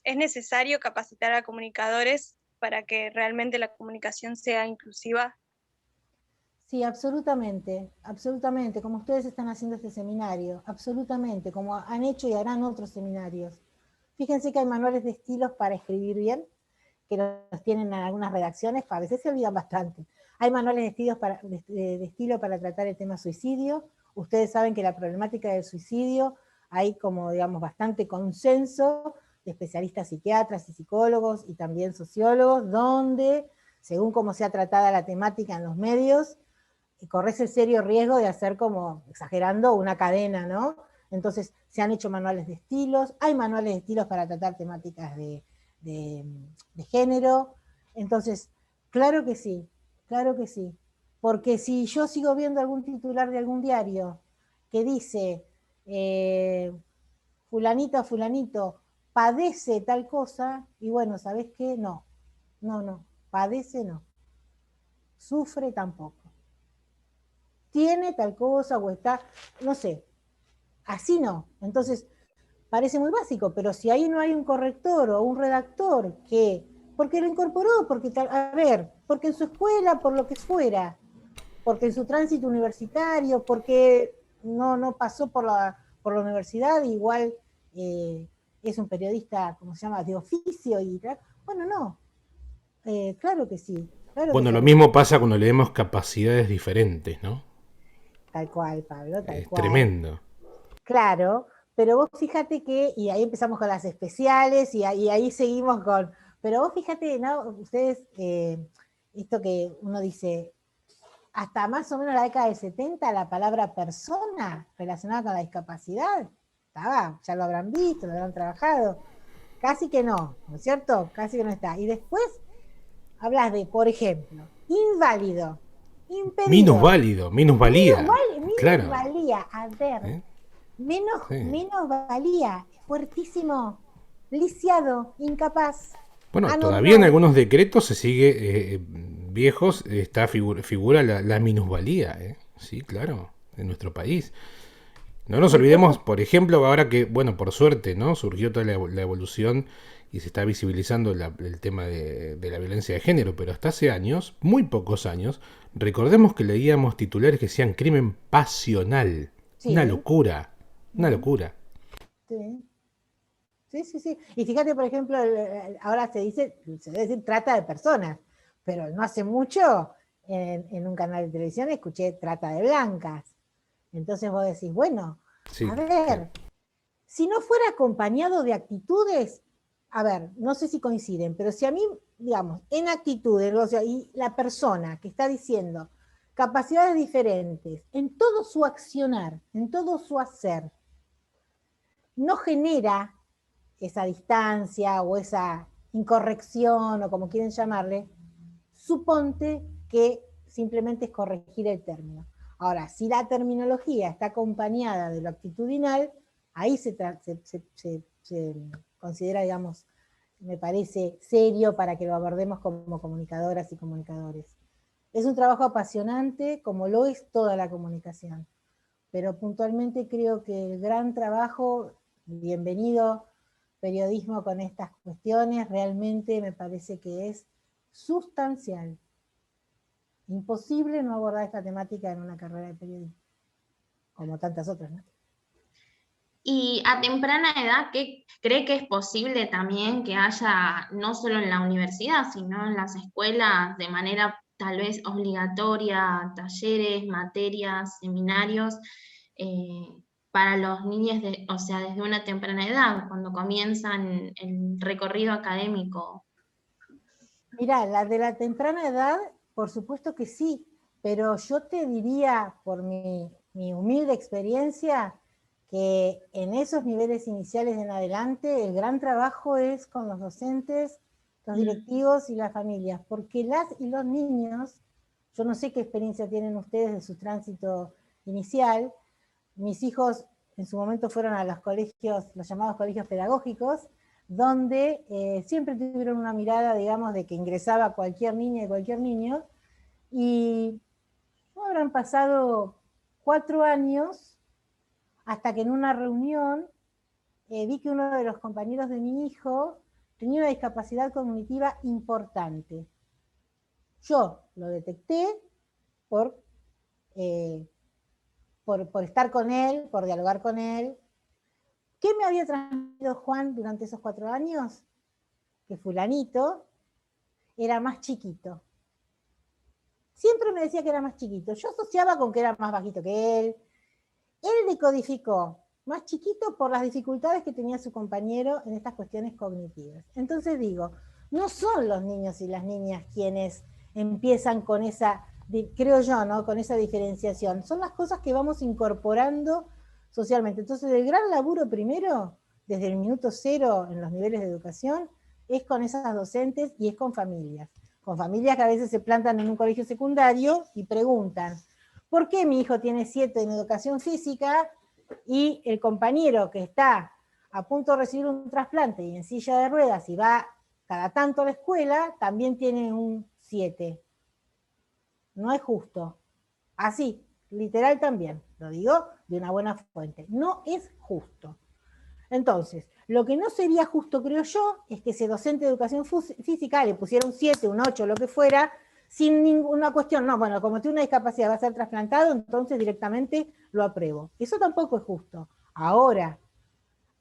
Speaker 6: necesario capacitar a comunicadores para que realmente la comunicación sea inclusiva?
Speaker 4: Sí, absolutamente, absolutamente, como ustedes están haciendo este seminario, absolutamente, como han hecho y harán otros seminarios. Fíjense que hay manuales de estilos para escribir bien, que los tienen en algunas redacciones, a veces se olvidan bastante. Hay manuales de estilo para tratar el tema suicidio. Ustedes saben que la problemática del suicidio hay como, digamos, bastante consenso de especialistas psiquiatras y psicólogos y también sociólogos, donde, según cómo sea tratada la temática en los medios, corres el serio riesgo de hacer como, exagerando, una cadena, ¿no? Entonces se han hecho manuales de estilos, hay manuales de estilos para tratar temáticas de género. Entonces, claro que sí, porque si yo sigo viendo algún titular de algún diario que dice fulanita o fulanito padece tal cosa, y bueno, ¿sabés qué? No, padece no, sufre tampoco. tiene tal cosa o está, no sé, así no. Entonces, parece muy básico, pero si ahí no hay un corrector o un redactor que, porque lo incorporó, porque, a ver, porque en su escuela, por lo que fuera, porque en su tránsito universitario, porque no pasó por la universidad, igual es un periodista, ¿cómo se llama?, de oficio y tal. Bueno, no, claro que sí. Claro
Speaker 7: Bueno,
Speaker 4: que
Speaker 7: lo
Speaker 4: sí.
Speaker 7: mismo pasa cuando leemos capacidades diferentes, ¿no?
Speaker 4: Tal cual, Pablo, tal
Speaker 7: Es
Speaker 4: cual.
Speaker 7: tremendo.
Speaker 4: Claro, pero vos fíjate que, y ahí empezamos con las especiales y ahí seguimos con, pero vos fíjate, ¿no? Ustedes, esto que uno dice, hasta más o menos la década del 70, la palabra persona relacionada con la discapacidad, estaba, ya lo habrán visto, lo habrán trabajado, casi que no, ¿no es cierto? Casi que no está. Y después hablas de, por ejemplo, inválido, impedido,
Speaker 7: minusvalía. Claro.
Speaker 4: minusvalía, a ver,
Speaker 7: ¿Eh? Sí.
Speaker 4: menosvalía, fuertísimo, lisiado, incapaz,
Speaker 7: Bueno, todavía en
Speaker 4: anormal.
Speaker 7: algunos decretos se sigue, viejos, está figura la minusvalía, ¿eh? Sí, claro, en nuestro país. No nos olvidemos,
Speaker 4: Entonces,
Speaker 7: por ejemplo, ahora que, bueno, por suerte, ¿no? Surgió toda la evolución y se está visibilizando el tema de la violencia de género, pero hasta hace años, muy pocos años, recordemos que leíamos titulares que decían crimen pasional. Una
Speaker 4: sí,
Speaker 7: locura, una locura.
Speaker 4: sí. Sí. Y fíjate, por ejemplo, ahora se debe decir trata de personas, pero no hace mucho en un canal de televisión escuché trata de blancas. Entonces vos decís, bueno,
Speaker 7: Sí,
Speaker 4: a
Speaker 7: claro.
Speaker 4: ver, si no fuera acompañado de actitudes, a ver, no sé si coinciden, pero si a mí, digamos, en actitudes, o sea, y la persona que está diciendo capacidades diferentes en todo su accionar, en todo su hacer, no genera esa distancia o esa incorrección o como quieren llamarle, suponte que simplemente es corregir el término. Ahora, si la terminología está acompañada de lo actitudinal, ahí se considera, digamos, me parece serio para que lo abordemos como comunicadoras y comunicadores. Es un trabajo apasionante, como lo es toda la comunicación, pero puntualmente creo que el gran trabajo, bienvenido periodismo con estas cuestiones, realmente me parece que es sustancial. Imposible no abordar esta temática en una carrera de periodismo, como tantas otras, ¿no?
Speaker 3: Y a temprana edad, ¿qué cree que es posible también que haya, no solo en la universidad, sino en las escuelas, de manera tal vez obligatoria, talleres, materias, seminarios, eh, para los niños, o sea, desde una temprana edad, cuando comienzan el recorrido académico?
Speaker 4: Mirá, la de la temprana edad, por supuesto que sí, pero yo te diría, por mi humilde experiencia, que en esos niveles iniciales en adelante el gran trabajo es con los docentes, los directivos y las familias, porque las y los niños, yo no sé qué experiencia tienen ustedes de su tránsito inicial, mis hijos en su momento fueron a los colegios, los llamados colegios pedagógicos, donde siempre tuvieron una mirada, digamos, de que ingresaba cualquier niña y cualquier niño, y no habrán pasado 4 años hasta que en una reunión vi que uno de los compañeros de mi hijo tenía una discapacidad cognitiva importante. Yo lo detecté por, por estar con él, por dialogar con él. ¿Qué me había transmitido Juan durante esos 4 años? Que fulanito era más chiquito. Siempre me decía que era más chiquito. Yo asociaba con que era más bajito que él. Él decodificó más chiquito por las dificultades que tenía su compañero en estas cuestiones cognitivas. Entonces digo, no son los niños y las niñas quienes empiezan con esa, creo yo, ¿no?, con esa diferenciación. Son las cosas que vamos incorporando socialmente. Entonces el gran laburo primero, desde el minuto cero en los niveles de educación, es con esas docentes y es con familias. Con familias que a veces se plantan en un colegio secundario y preguntan, ¿por qué mi hijo tiene 7 en educación física y el compañero que está a punto de recibir un trasplante y en silla de ruedas y va cada tanto a la escuela, también tiene un 7? No es justo. Así, literal también, lo digo de una buena fuente, no es justo. Entonces, lo que no sería justo, creo yo, es que ese docente de educación física le pusiera un 7, un 8, lo que fuera, sin ninguna cuestión. No, bueno, como tiene una discapacidad, va a ser trasplantado, entonces directamente lo apruebo. Eso tampoco es justo. Ahora,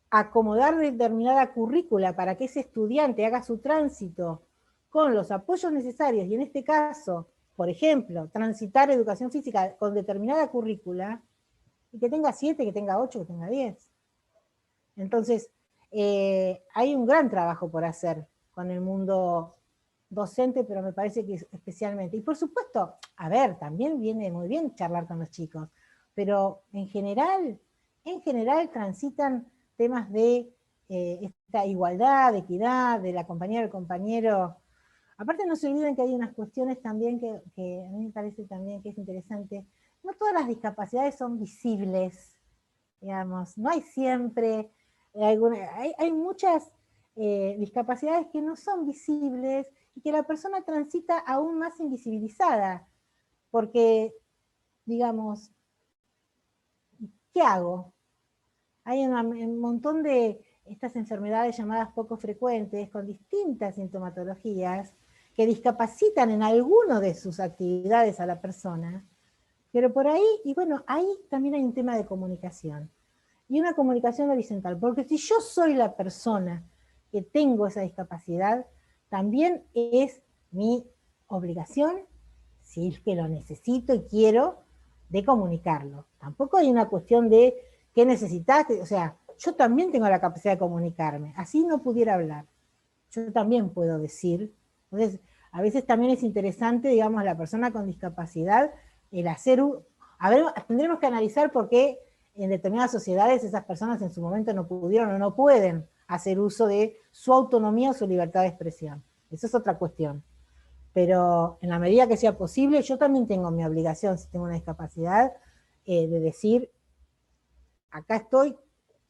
Speaker 4: acomodar determinada currícula para que ese estudiante haga su tránsito con los apoyos necesarios, y en este caso, por ejemplo, transitar educación física con determinada currícula, y que tenga 7, que tenga 8, que tenga 10. Entonces, hay un gran trabajo por hacer con el mundo docente, pero me parece que especialmente. Y por supuesto, a ver, también viene muy bien charlar con los chicos, pero en general transitan temas de esta igualdad, de equidad, de la compañera del compañero. Aparte no se olviden que hay unas cuestiones también que a mí me parece también que es interesante. No todas las discapacidades son visibles, digamos, no hay siempre, hay muchas discapacidades que no son visibles y que la persona transita aún más invisibilizada, porque, digamos, ¿qué hago? Hay un montón de estas enfermedades llamadas poco frecuentes, con distintas sintomatologías, que discapacitan en alguno de sus actividades a la persona, pero por ahí, y bueno, ahí también hay un tema de comunicación, y una comunicación horizontal, porque si yo soy la persona que tengo esa discapacidad, también es mi obligación, si es que lo necesito y quiero, de comunicarlo. Tampoco hay una cuestión de qué necesitas, o sea, yo también tengo la capacidad de comunicarme, así no pudiera hablar, yo también puedo decir. Entonces, a veces también es interesante, digamos, la persona con discapacidad, el hacer, tendremos que analizar por qué en determinadas sociedades esas personas en su momento no pudieron o no pueden hacer uso de su autonomía o su libertad de expresión. Eso es otra cuestión. Pero en la medida que sea posible, yo también tengo mi obligación, si tengo una discapacidad, de decir, acá estoy,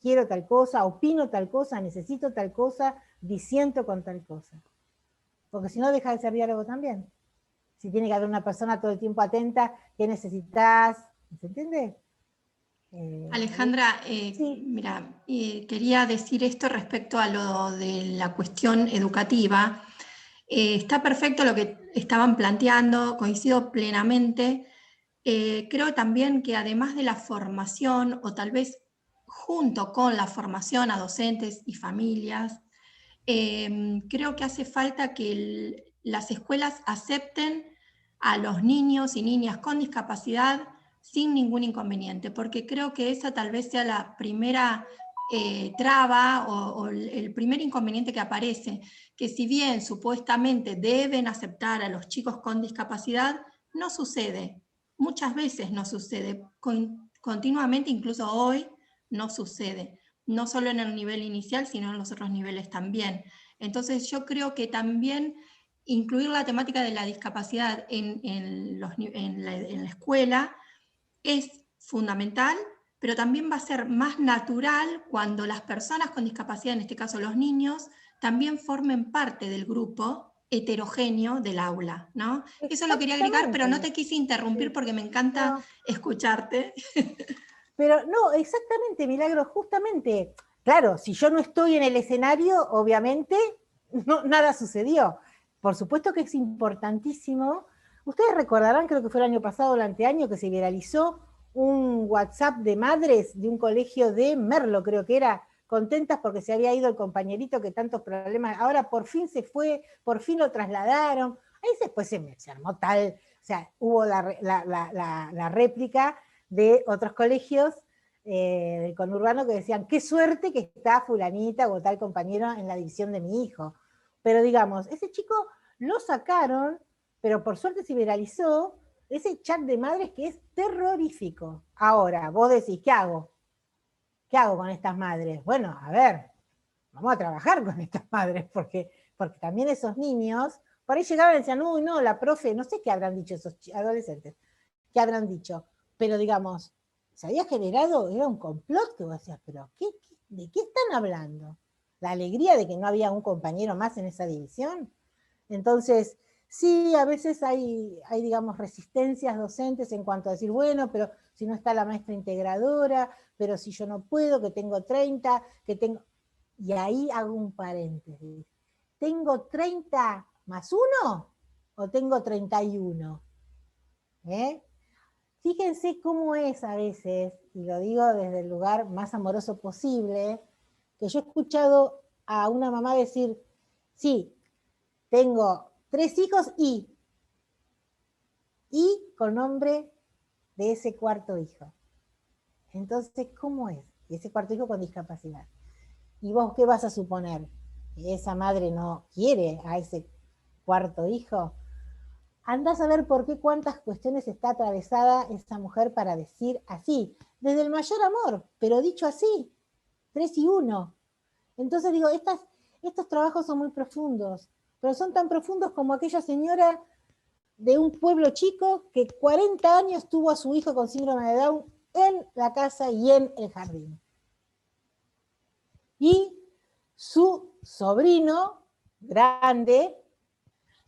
Speaker 4: quiero tal cosa, opino tal cosa, necesito tal cosa, disiento con tal cosa. Porque si no deja de ser diálogo también. Si tiene que haber una persona todo el tiempo atenta, ¿qué necesitas? ¿Se entiende?
Speaker 1: Alejandra,
Speaker 4: sí.
Speaker 1: mira, quería decir esto respecto a lo de la cuestión educativa. Está perfecto lo que estaban planteando, coincido plenamente. Creo también que además de la formación, o tal vez junto con la formación a docentes y familias, creo que hace falta que las escuelas acepten a los niños y niñas con discapacidad sin ningún inconveniente, porque creo que esa tal vez sea la primera traba o el primer inconveniente que aparece, que si bien supuestamente deben aceptar a los chicos con discapacidad, no sucede. Muchas veces no sucede, continuamente, incluso hoy, no sucede. No solo en el nivel inicial, sino en los otros niveles también. Entonces yo creo que también incluir la temática de la discapacidad en la escuela es fundamental, pero también va a ser más natural cuando las personas con discapacidad, en este caso los niños, también formen parte del grupo heterogéneo del aula, ¿no? Eso lo quería agregar, pero no te quise interrumpir porque me encanta escucharte.
Speaker 4: Pero no, exactamente, Milagro, justamente, claro, si yo no estoy en el escenario, obviamente, nada sucedió. Por supuesto que es importantísimo. Ustedes recordarán, creo que fue el año pasado o el anteaño, que se viralizó un WhatsApp de madres de un colegio de Merlo, creo que era, contentas porque se había ido el compañerito que tantos problemas, ahora por fin se fue, por fin lo trasladaron. Ahí después se armó tal, o sea, hubo la réplica de otros colegios del conurbano que decían, qué suerte que está fulanita o tal compañero en la división de mi hijo. Pero digamos, ese chico lo sacaron, pero por suerte se viralizó, ese chat de madres que es terrorífico. Ahora, vos decís, ¿qué hago? ¿Qué hago con estas madres? Bueno, a ver, vamos a trabajar con estas madres, porque también esos niños, por ahí llegaban y decían, uy, no, la profe, no sé qué habrán dicho esos adolescentes, qué habrán dicho, pero digamos, se había generado, era un complot que vos decías, pero ¿de qué están hablando? ¿La alegría de que no había un compañero más en esa división? Entonces, Sí, a veces hay, digamos, resistencias docentes en cuanto a decir, bueno, pero si no está la maestra integradora, pero si yo no puedo, que tengo 30, que tengo... Y ahí hago un paréntesis. ¿Tengo 30 más 1 o tengo 31? Fíjense cómo es a veces, y lo digo desde el lugar más amoroso posible, que yo he escuchado a una mamá decir, sí, tengo 3 hijos y con nombre de ese cuarto hijo. Entonces, ¿cómo es? Ese cuarto hijo con discapacidad. ¿Y vos qué vas a suponer? ¿Que esa madre no quiere a ese cuarto hijo? Andás a ver por qué cuántas cuestiones está atravesada esa mujer para decir así, desde el mayor amor, pero dicho así, 3 y 1. Entonces digo, estos trabajos son muy profundos, pero son tan profundos como aquella señora de un pueblo chico que 40 años tuvo a su hijo con síndrome de Down en la casa y en el jardín. Y su sobrino grande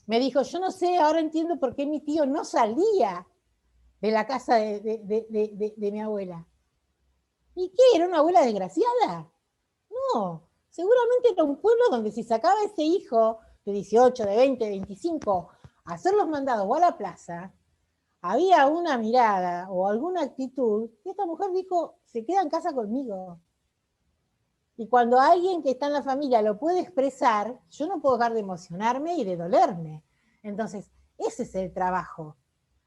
Speaker 4: me dijo, yo no sé, ahora entiendo por qué mi tío no salía de la casa de mi abuela. ¿Y qué? ¿Era una abuela desgraciada? No, seguramente era un pueblo donde si sacaba ese hijo de 18, de 20, de 25 a hacer los mandados o a la plaza, había una mirada o alguna actitud que esta mujer dijo, se queda en casa conmigo. Y cuando alguien que está en la familia lo puede expresar, yo no puedo dejar de emocionarme y de dolerme. Entonces, ese es el trabajo.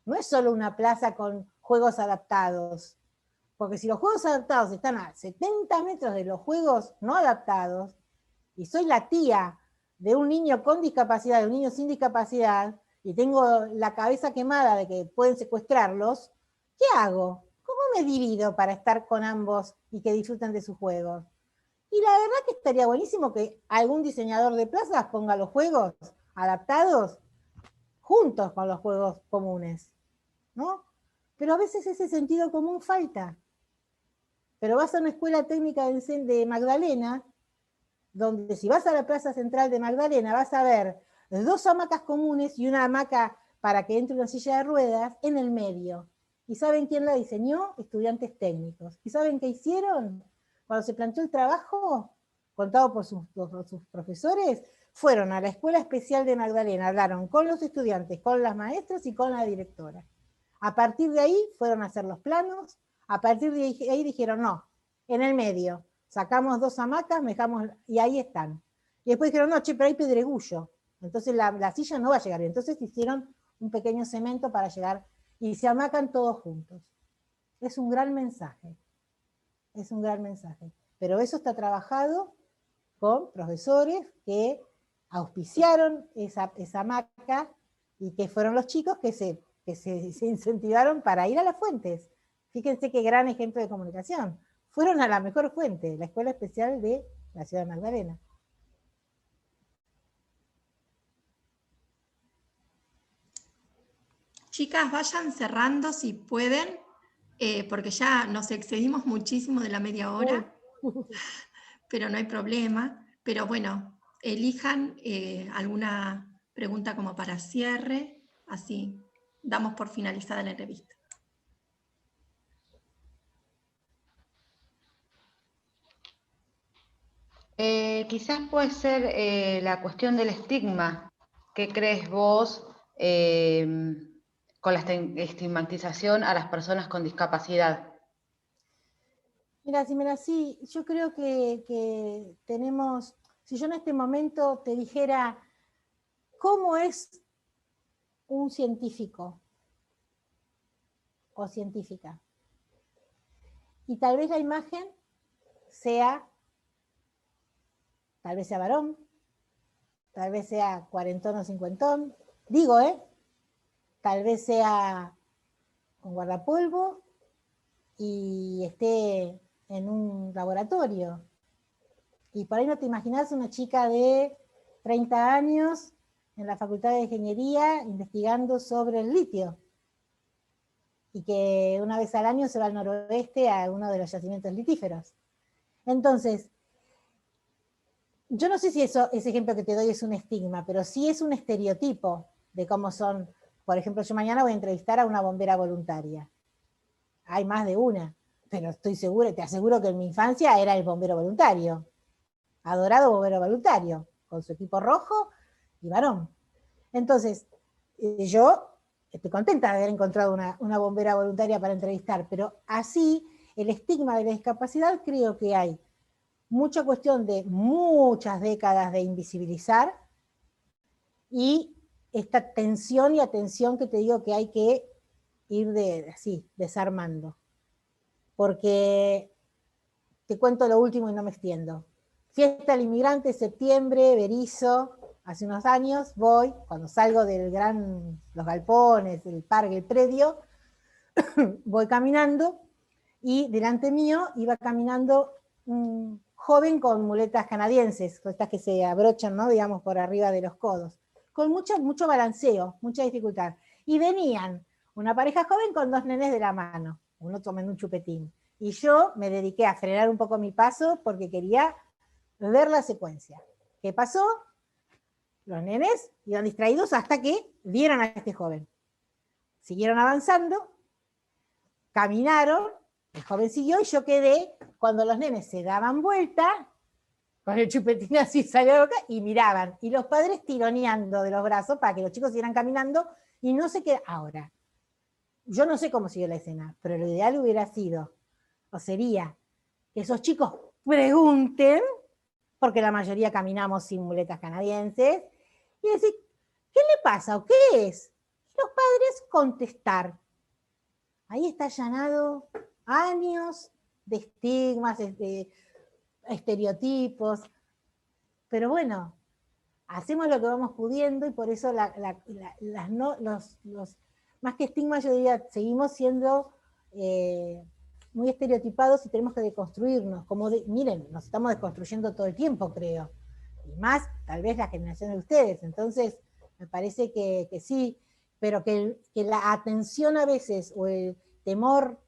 Speaker 4: No es solo una plaza con juegos adaptados. Porque si los juegos adaptados están a 70 metros de los juegos no adaptados, y soy la tía de un niño con discapacidad, de un niño sin discapacidad, y tengo la cabeza quemada de que pueden secuestrarlos, ¿qué hago? ¿Cómo me divido para estar con ambos y que disfruten de sus juegos? Y la verdad que estaría buenísimo que algún diseñador de plazas ponga los juegos adaptados juntos con los juegos comunes, ¿no? Pero a veces ese sentido común falta. Pero vas a una escuela técnica de Magdalena, donde si vas a la plaza central de Magdalena vas a ver 2 hamacas comunes y una hamaca para que entre una silla de ruedas en el medio. ¿Y saben quién la diseñó? Estudiantes técnicos. ¿Y saben qué hicieron? Cuando se planteó el trabajo, contado por sus profesores, fueron a la Escuela Especial de Magdalena, hablaron con los estudiantes, con las maestras y con la directora. A partir de ahí fueron a hacer los planos, a partir de ahí dijeron, no, en el medio, sacamos 2 hamacas, dejamos, y ahí están. Y después dijeron, no, che, pero hay pedregullo, entonces la silla no va a llegar bien. Entonces hicieron un pequeño cemento para llegar, y se hamacan todos juntos. Es un gran mensaje. Es un gran mensaje. Pero eso está trabajado con profesores que auspiciaron esa hamaca y que fueron los chicos que se incentivaron para ir a las fuentes. Fíjense qué gran ejemplo de comunicación. Fueron a la mejor fuente, la Escuela Especial de la Ciudad de Magdalena.
Speaker 1: Chicas, vayan cerrando si pueden, porque ya nos excedimos muchísimo de la media hora, pero no hay problema. Pero bueno, elijan alguna pregunta como para cierre, así damos por finalizada la entrevista.
Speaker 5: Quizás puede ser la cuestión del estigma. ¿Qué crees vos con la estigmatización a las personas con discapacidad?
Speaker 4: Mira, Ximena, sí, yo creo que tenemos, si yo en este momento te dijera cómo es un científico o científica, y tal vez la imagen sea, tal vez sea varón, tal vez sea cuarentón o cincuentón, digo, tal vez sea un guardapolvo y esté en un laboratorio. Y por ahí no te imaginas una chica de 30 años en la Facultad de Ingeniería investigando sobre el litio. Y que una vez al año se va al noroeste a uno de los yacimientos litíferos. Entonces, yo no sé si ese ejemplo que te doy es un estigma, pero sí es un estereotipo. de cómo son. Por ejemplo, yo mañana voy a entrevistar a una bombera voluntaria. Hay más de una, pero estoy segura, te aseguro que en mi infancia era el bombero voluntario. Adorado bombero voluntario, con su equipo rojo y varón. Entonces, yo estoy contenta de haber encontrado una bombera voluntaria para entrevistar, pero así el estigma de la discapacidad creo que hay mucha cuestión de muchas décadas de invisibilizar y esta tensión y atención que te digo que hay que ir así, desarmando. Porque te cuento lo último y no me extiendo. Fiesta del Inmigrante, septiembre, Berizo, hace unos años, voy, cuando salgo los galpones, el parque, el predio, voy caminando y delante mío iba caminando un joven con muletas canadienses, estas que se abrochan, ¿no? Digamos, por arriba de los codos, con mucho balanceo, mucha dificultad. Y venían una pareja joven con 2 nenes de la mano, uno tomando un chupetín. Y yo me dediqué a frenar un poco mi paso porque quería ver la secuencia. ¿Qué pasó? Los nenes iban distraídos hasta que vieron a este joven. Siguieron avanzando, caminaron, el joven siguió y yo quedé, cuando los nenes se daban vuelta, con el chupetín así salió de la boca, y miraban. Y los padres tironeando de los brazos para que los chicos siguieran caminando y no se quedaran. Ahora, yo no sé cómo siguió la escena, pero lo ideal hubiera sido, o sería, que esos chicos pregunten, porque la mayoría caminamos sin muletas canadienses, y decir, ¿qué le pasa o qué es? Y los padres contestar. Ahí está allanado años de estigmas, de estereotipos, pero bueno, hacemos lo que vamos pudiendo y por eso los más que estigmas, yo diría, seguimos siendo muy estereotipados y tenemos que deconstruirnos. Miren, nos estamos desconstruyendo todo el tiempo, creo. Y más, tal vez, la generación de ustedes. Entonces, me parece que sí, pero que la atención a veces, o el temor,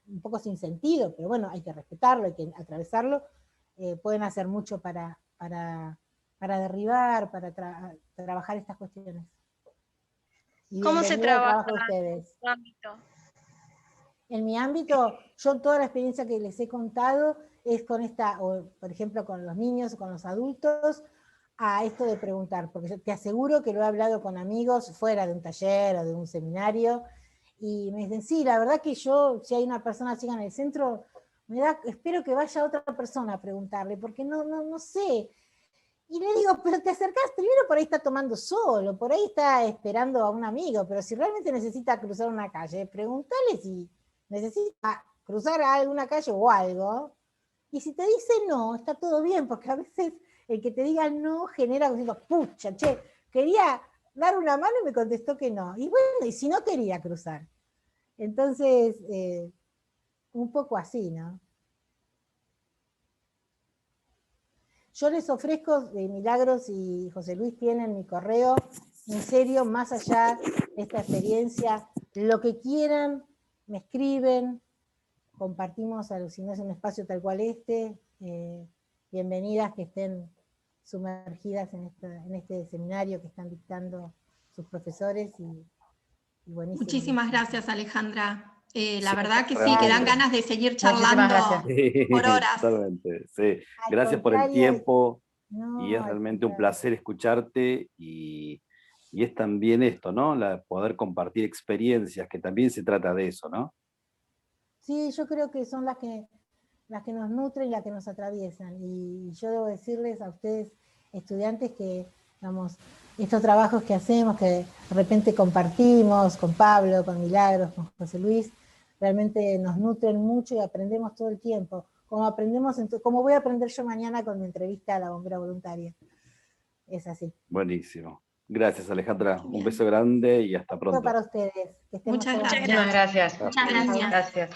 Speaker 4: un poco sin sentido, pero bueno, hay que respetarlo, hay que atravesarlo, pueden hacer mucho para derribar, para trabajar estas cuestiones. Y
Speaker 6: ¿Cómo se trabaja
Speaker 4: ustedes?
Speaker 6: en tu ámbito?
Speaker 4: En mi ámbito, yo toda la experiencia que les he contado es con por ejemplo, con los niños o con los adultos, a esto de preguntar, porque yo te aseguro que lo he hablado con amigos fuera de un taller o de un seminario, y me dicen, sí, la verdad que yo, si hay una persona ciega en el centro, espero que vaya otra persona a preguntarle, porque no sé. Y le digo, pero te acercás, primero por ahí está tomando solo, por ahí está esperando a un amigo, pero si realmente necesita cruzar una calle, pregúntale si necesita cruzar a alguna calle o algo, y si te dice no, está todo bien, porque a veces el que te diga no genera diciendo, pucha, che, quería dar una mano y me contestó que no. Y bueno, y si no quería cruzar. Entonces, un poco así, ¿no? Yo les ofrezco, Milagros y José Luis tienen mi correo, en serio, más allá de esta experiencia, lo que quieran, me escriben, compartimos, si no es un espacio tal cual bienvenidas que estén sumergidas en este seminario que están dictando sus profesores y buenísimo.
Speaker 1: Muchísimas gracias, Alejandra. La verdad que sí,
Speaker 4: Gracias.
Speaker 1: que dan ganas de seguir
Speaker 5: Muchísimas
Speaker 1: charlando
Speaker 5: gracias.
Speaker 1: por horas.
Speaker 2: Totalmente, sí.
Speaker 4: Al
Speaker 2: Gracias por el
Speaker 4: contrario,
Speaker 2: tiempo
Speaker 4: no,
Speaker 2: y es
Speaker 4: al
Speaker 2: realmente un
Speaker 4: contrario.
Speaker 2: placer escucharte y es también esto, ¿no? Poder compartir experiencias, que también se trata de eso, ¿no?
Speaker 4: Sí, yo creo que son las que nos nutren y las que nos atraviesan. Y yo debo decirles a ustedes, estudiantes, que digamos, estos trabajos que hacemos, que de repente compartimos con Pablo, con Milagros, con José Luis, realmente nos nutren mucho y aprendemos todo el tiempo. Como voy a aprender yo mañana con mi entrevista a la bombera voluntaria. Es así.
Speaker 2: Buenísimo. Gracias, Alejandra. Un
Speaker 1: Bien.
Speaker 2: beso grande y hasta pronto.
Speaker 4: Todo para ustedes. Que estemos
Speaker 1: Muchas
Speaker 4: todos
Speaker 1: gracias.
Speaker 4: bien.
Speaker 5: Muchísimas gracias.
Speaker 3: Muchas gracias.
Speaker 5: Gracias.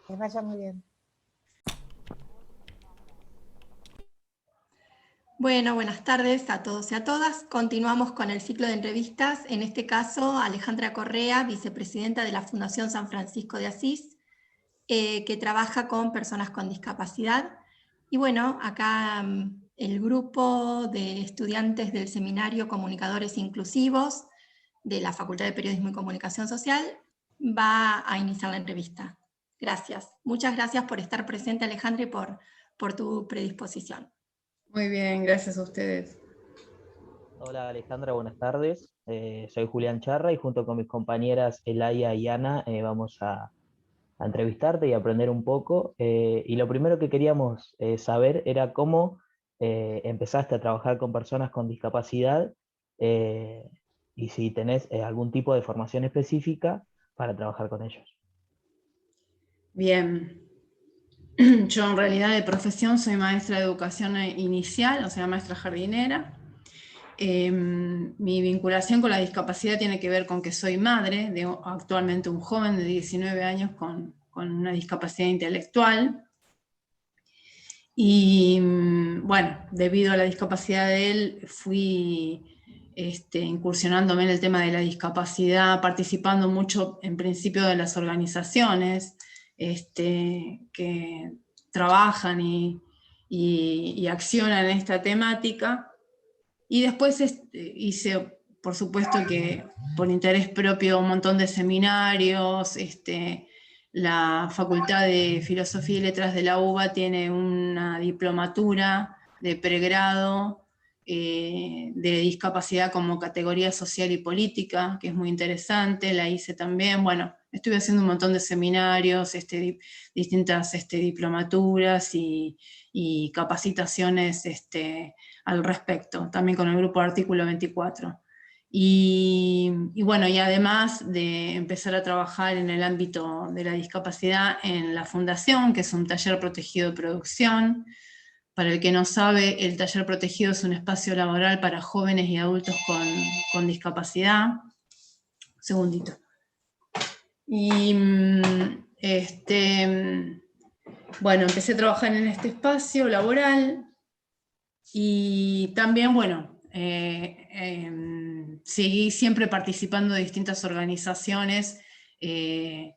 Speaker 4: Que les vaya muy bien.
Speaker 1: Bueno, buenas tardes a todos y a todas. Continuamos con el ciclo de entrevistas. En este caso, Alejandra Correa, vicepresidenta de la Fundación San Francisco de Asís, que trabaja con personas con discapacidad. Y bueno, acá el grupo de estudiantes del seminario Comunicadores Inclusivos de la Facultad de Periodismo y Comunicación Social va a iniciar la entrevista. Gracias. Muchas gracias por estar presente, Alejandra, y por tu predisposición.
Speaker 8: Muy bien, gracias a ustedes.
Speaker 9: Hola Alejandra, buenas tardes. Soy Julián Charra y junto con mis compañeras Elaya y Ana vamos a entrevistarte y aprender un poco. Y lo primero que queríamos saber era cómo empezaste a trabajar con personas con discapacidad y si tenés algún tipo de formación específica para trabajar con ellos.
Speaker 8: Bien. Yo en realidad de profesión soy maestra de educación inicial, o sea, maestra jardinera. Mi vinculación con la discapacidad tiene que ver con que soy madre de actualmente un joven de 19 años con una discapacidad intelectual. Y bueno, debido a la discapacidad de él, fui incursionándome en el tema de la discapacidad, participando mucho en principio de las organizaciones que trabajan y accionan en esta temática. Y después hice, por supuesto que por interés propio, un montón de seminarios. La Facultad de Filosofía y Letras de la UBA tiene una diplomatura de pregrado de discapacidad como categoría social y política, que es muy interesante, la hice también. Bueno, estuve haciendo un montón de seminarios, distintas diplomaturas y capacitaciones al respecto, también con el grupo Artículo 24. Y bueno, y además de empezar a trabajar en el ámbito de la discapacidad en la Fundación, que es un taller protegido de producción. Para el que no sabe, el taller protegido es un espacio laboral para jóvenes y adultos con discapacidad. Un segundito. Y bueno, empecé a trabajar en este espacio laboral y también, bueno, seguí siempre participando de distintas organizaciones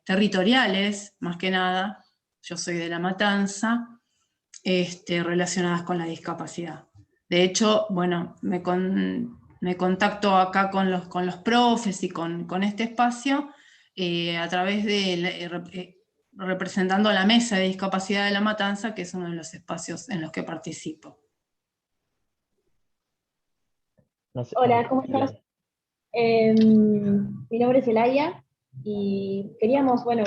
Speaker 8: territoriales, más que nada. Yo soy de La Matanza, relacionadas con la discapacidad. De hecho, bueno, me contacto acá con los profes y con este espacio a través de representando a la Mesa de Discapacidad de La Matanza, que es uno de los espacios en los que participo.
Speaker 9: No sé,
Speaker 10: Hola, ¿cómo estás? Mi nombre es Elaya y queríamos, bueno,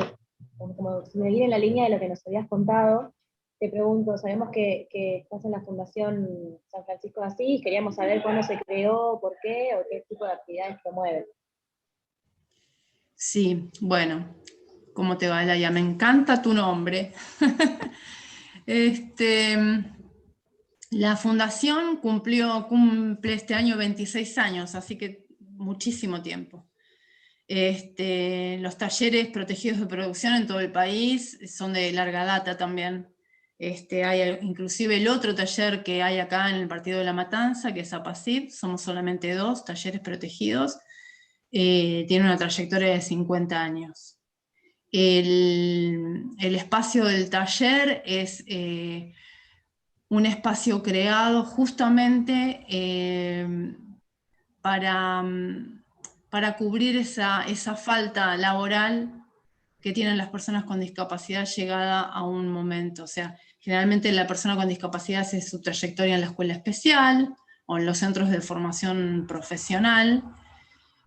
Speaker 10: como seguir en la línea de lo que nos habías contado, te pregunto, sabemos que estás en la Fundación San Francisco de Asís, queríamos saber cuándo se creó, por qué, o qué tipo de actividades promueve.
Speaker 8: Sí, bueno, ¿cómo te va, Elaya? Me encanta tu nombre. La fundación cumple este año 26 años, así que muchísimo tiempo. Los talleres protegidos de producción en todo el país son de larga data también. Hay inclusive el otro taller que hay acá en el Partido de La Matanza, que es APACIP, somos solamente 2 talleres protegidos, tiene una trayectoria de 50 años. El espacio del taller es un espacio creado justamente para cubrir esa falta laboral que tienen las personas con discapacidad llegada a un momento. O sea, generalmente la persona con discapacidad hace su trayectoria en la escuela especial o en los centros de formación profesional,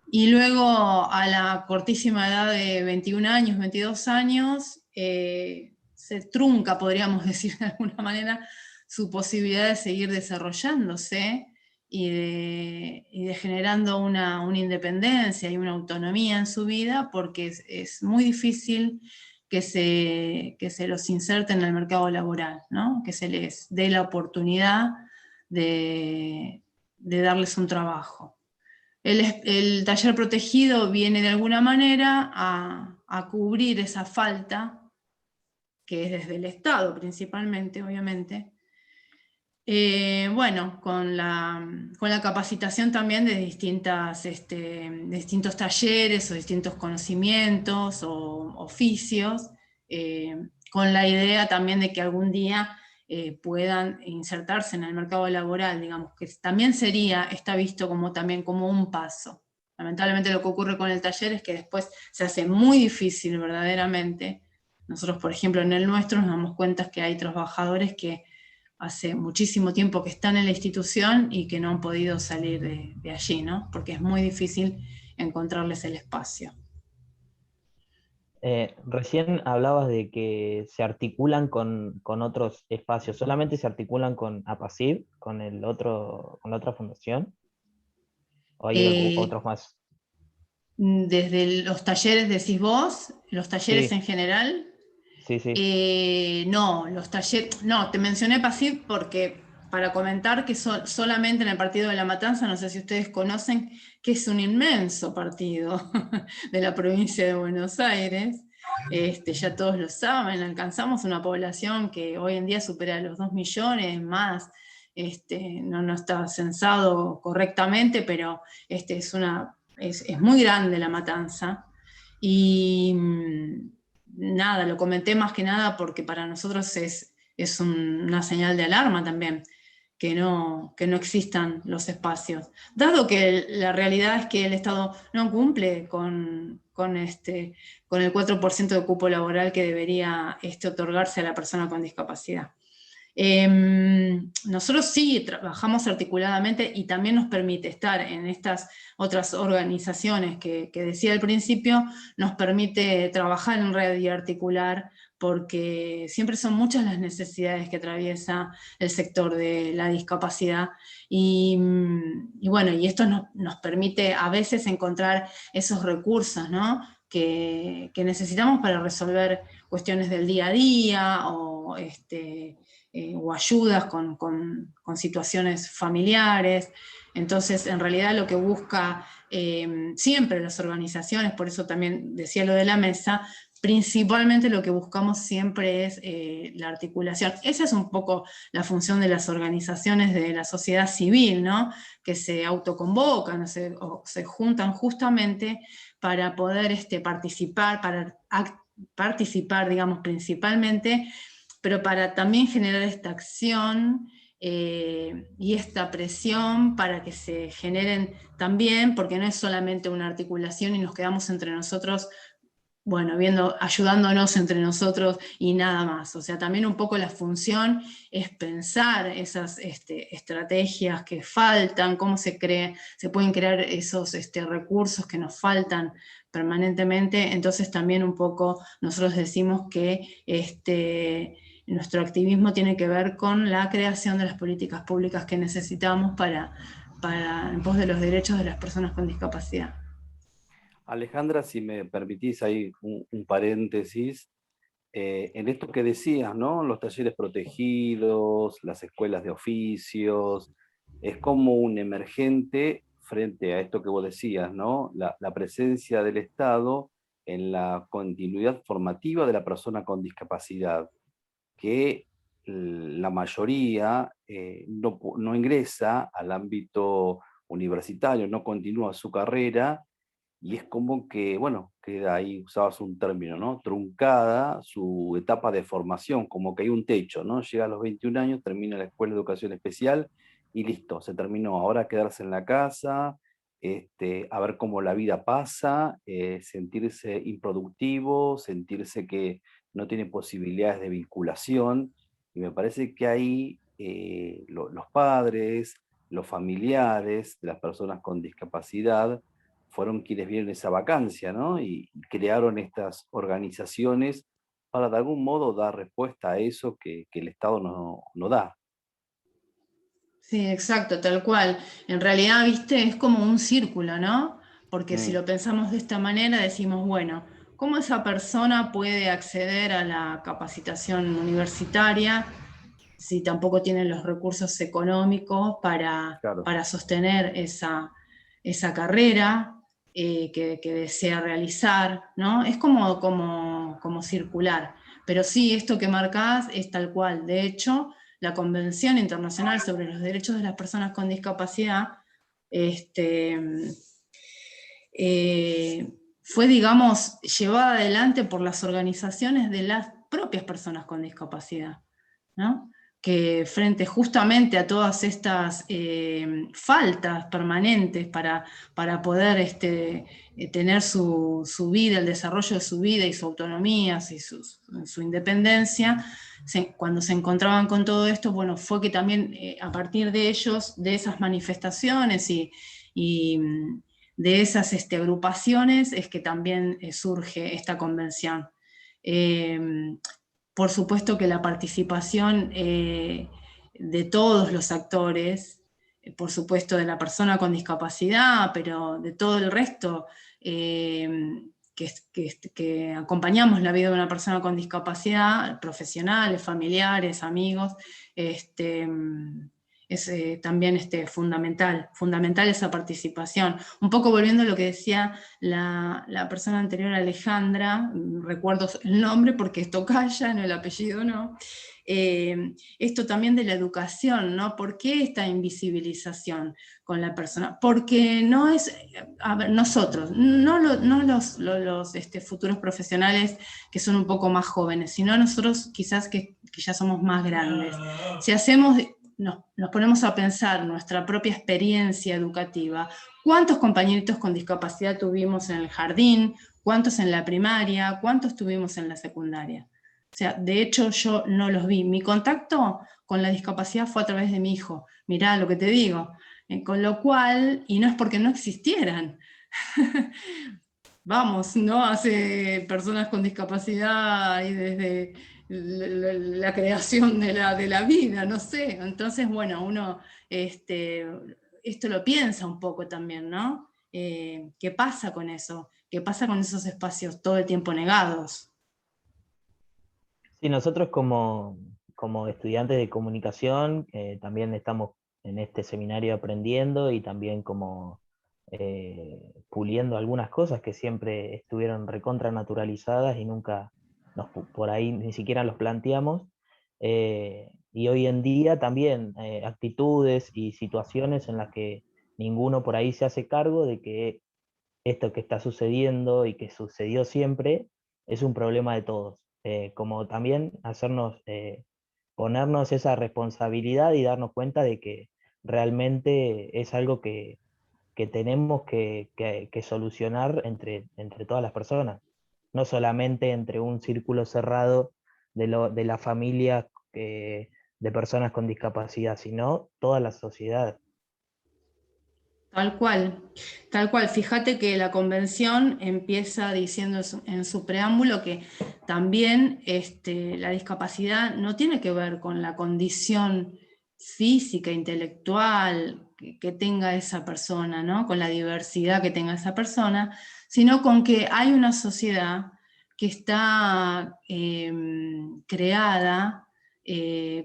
Speaker 8: y luego a la cortísima edad de 21 años, 22 años, se trunca, podríamos decir de alguna manera, su posibilidad de seguir desarrollándose y de generando una independencia y una autonomía en su vida, porque es muy difícil que se los inserte en el mercado laboral, ¿no? Que se les dé la oportunidad de darles un trabajo. El taller protegido viene de alguna manera a cubrir esa falta, que es desde el Estado principalmente, obviamente. Bueno, con la capacitación también de distintos talleres o distintos conocimientos o oficios, con la idea también de que algún día puedan insertarse en el mercado laboral, digamos, que también está visto también como un paso. Lamentablemente lo que ocurre con el taller es que después se hace muy difícil verdaderamente. Nosotros, por ejemplo, en el nuestro nos damos cuenta que hay trabajadores que hace muchísimo tiempo que están en la institución y que no han podido salir de allí, ¿no? Porque es muy difícil encontrarles el espacio.
Speaker 9: Recién hablabas de que se articulan con otros espacios. ¿Solamente se articulan con APACID, con la otra fundación? ¿O hay otros más?
Speaker 8: Desde los talleres, decís vos, los talleres
Speaker 9: Sí.
Speaker 8: en general.
Speaker 9: Sí.
Speaker 8: No, los talleres, no, te mencioné PACID porque para comentar que solamente en el partido de La Matanza, no sé si ustedes conocen, que es un inmenso partido de la provincia de Buenos Aires, ya todos lo saben, alcanzamos una población que hoy en día supera los 2 millones más, no está censado correctamente, pero es muy grande La Matanza, y nada, lo comenté más que nada porque para nosotros es una señal de alarma también, que no existan los espacios. Dado que la realidad es que el Estado no cumple con el 4% de cupo laboral que debería otorgarse a la persona con discapacidad. Nosotros sí trabajamos articuladamente y también nos permite estar en estas otras organizaciones que decía al principio, nos permite trabajar en red y articular, porque siempre son muchas las necesidades que atraviesa el sector de la discapacidad, y bueno, y esto nos permite a veces encontrar esos recursos, ¿no?, que necesitamos para resolver cuestiones del día a día, o ayudas con situaciones familiares. Entonces, en realidad lo que busca siempre las organizaciones, por eso también decía lo de la mesa, principalmente lo que buscamos siempre es la articulación. Esa es un poco la función de las organizaciones de la sociedad civil, ¿no?, que se autoconvocan o se juntan justamente para poder participar, digamos, principalmente, pero para también generar esta acción y esta presión para que se generen también, porque no es solamente una articulación y nos quedamos entre nosotros, bueno, ayudándonos entre nosotros y nada más. O sea, también un poco la función es pensar esas estrategias que faltan, cómo se pueden crear esos recursos que nos faltan permanentemente. Entonces también un poco nosotros decimos que nuestro activismo tiene que ver con la creación de las políticas públicas que necesitamos en pos de los derechos de las personas con discapacidad.
Speaker 2: Alejandra, si me permitís ahí un paréntesis, en esto que decías, ¿no?, los talleres protegidos, las escuelas de oficios, es como un emergente frente a esto que vos decías, ¿no?, la presencia del Estado en la continuidad formativa de la persona con discapacidad, que la mayoría no ingresa al ámbito universitario, no continúa su carrera, y es como que, bueno, queda ahí, usabas un término, ¿no?, truncada su etapa de formación, como que hay un techo, ¿no?, llega a los 21 años, termina la escuela de educación especial y listo, se terminó. Ahora quedarse en la casa, a ver cómo la vida pasa, sentirse improductivo, sentirse que no tiene posibilidades de vinculación, y me parece que ahí los padres, los familiares de las personas con discapacidad fueron quienes vieron esa vacancia, ¿no?, y crearon estas organizaciones para de algún modo dar respuesta a eso que el Estado no da.
Speaker 8: Sí, exacto, tal cual. En realidad, viste, es como un círculo, ¿no? Porque si lo pensamos de esta manera, decimos, bueno, ¿cómo esa persona puede acceder a la capacitación universitaria si tampoco tiene los recursos económicos para sostener esa carrera que desea realizar, ¿no? Es como circular. Pero sí, esto que marcás es tal cual. De hecho, la Convención Internacional sobre los Derechos de las Personas con Discapacidad fue, digamos, llevada adelante por las organizaciones de las propias personas con discapacidad, ¿no? que frente justamente a todas estas faltas permanentes para poder tener su vida, el desarrollo de su vida y su autonomía y su independencia, cuando se encontraban con todo esto, bueno, fue que también a partir de ellos, de esas manifestaciones y de esas agrupaciones, es que también surge esta convención. Por supuesto que la participación de todos los actores, por supuesto de la persona con discapacidad, pero de todo el resto que acompañamos la vida de una persona con discapacidad, profesionales, familiares, amigos, es también fundamental esa participación. Un poco volviendo a lo que decía la persona anterior, Alejandra, recuerdo el nombre porque es tocaya, no el apellido no, esto también de la educación, ¿no? ¿Por qué esta invisibilización con la persona? Porque no es, a ver, nosotros, no los futuros profesionales que son un poco más jóvenes, sino nosotros quizás que ya somos más grandes. Si hacemos... nos ponemos a pensar nuestra propia experiencia educativa, cuántos compañeritos con discapacidad tuvimos en el jardín, cuántos en la primaria, cuántos tuvimos en la secundaria. O sea, de hecho yo no los vi. Mi contacto con la discapacidad fue a través de mi hijo. Mirá lo que te digo. Con lo cual, y no es porque no existieran, vamos, ¿no? Hace personas con discapacidad y desde la creación de la vida, no sé. Entonces, bueno, uno esto lo piensa un poco también, ¿no? ¿Qué pasa con eso? ¿Qué pasa con esos espacios todo el tiempo negados?
Speaker 9: Sí, nosotros como estudiantes de comunicación también estamos en este seminario aprendiendo y también como puliendo algunas cosas que siempre estuvieron recontra naturalizadas y nunca por ahí ni siquiera los planteamos. Y hoy en día también actitudes y situaciones en las que ninguno por ahí se hace cargo de que esto que está sucediendo y que sucedió siempre es un problema de todos. Como también hacernos, ponernos esa responsabilidad y darnos cuenta de que realmente es algo que tenemos que solucionar entre todas las personas, no solamente entre un círculo cerrado de la familia de personas con discapacidad, sino toda la sociedad.
Speaker 8: Tal cual. Fíjate que la convención empieza diciendo en su preámbulo que también la discapacidad no tiene que ver con la condición física, intelectual que tenga esa persona, ¿no? Con la diversidad que tenga esa persona, sino con que hay una sociedad que está creada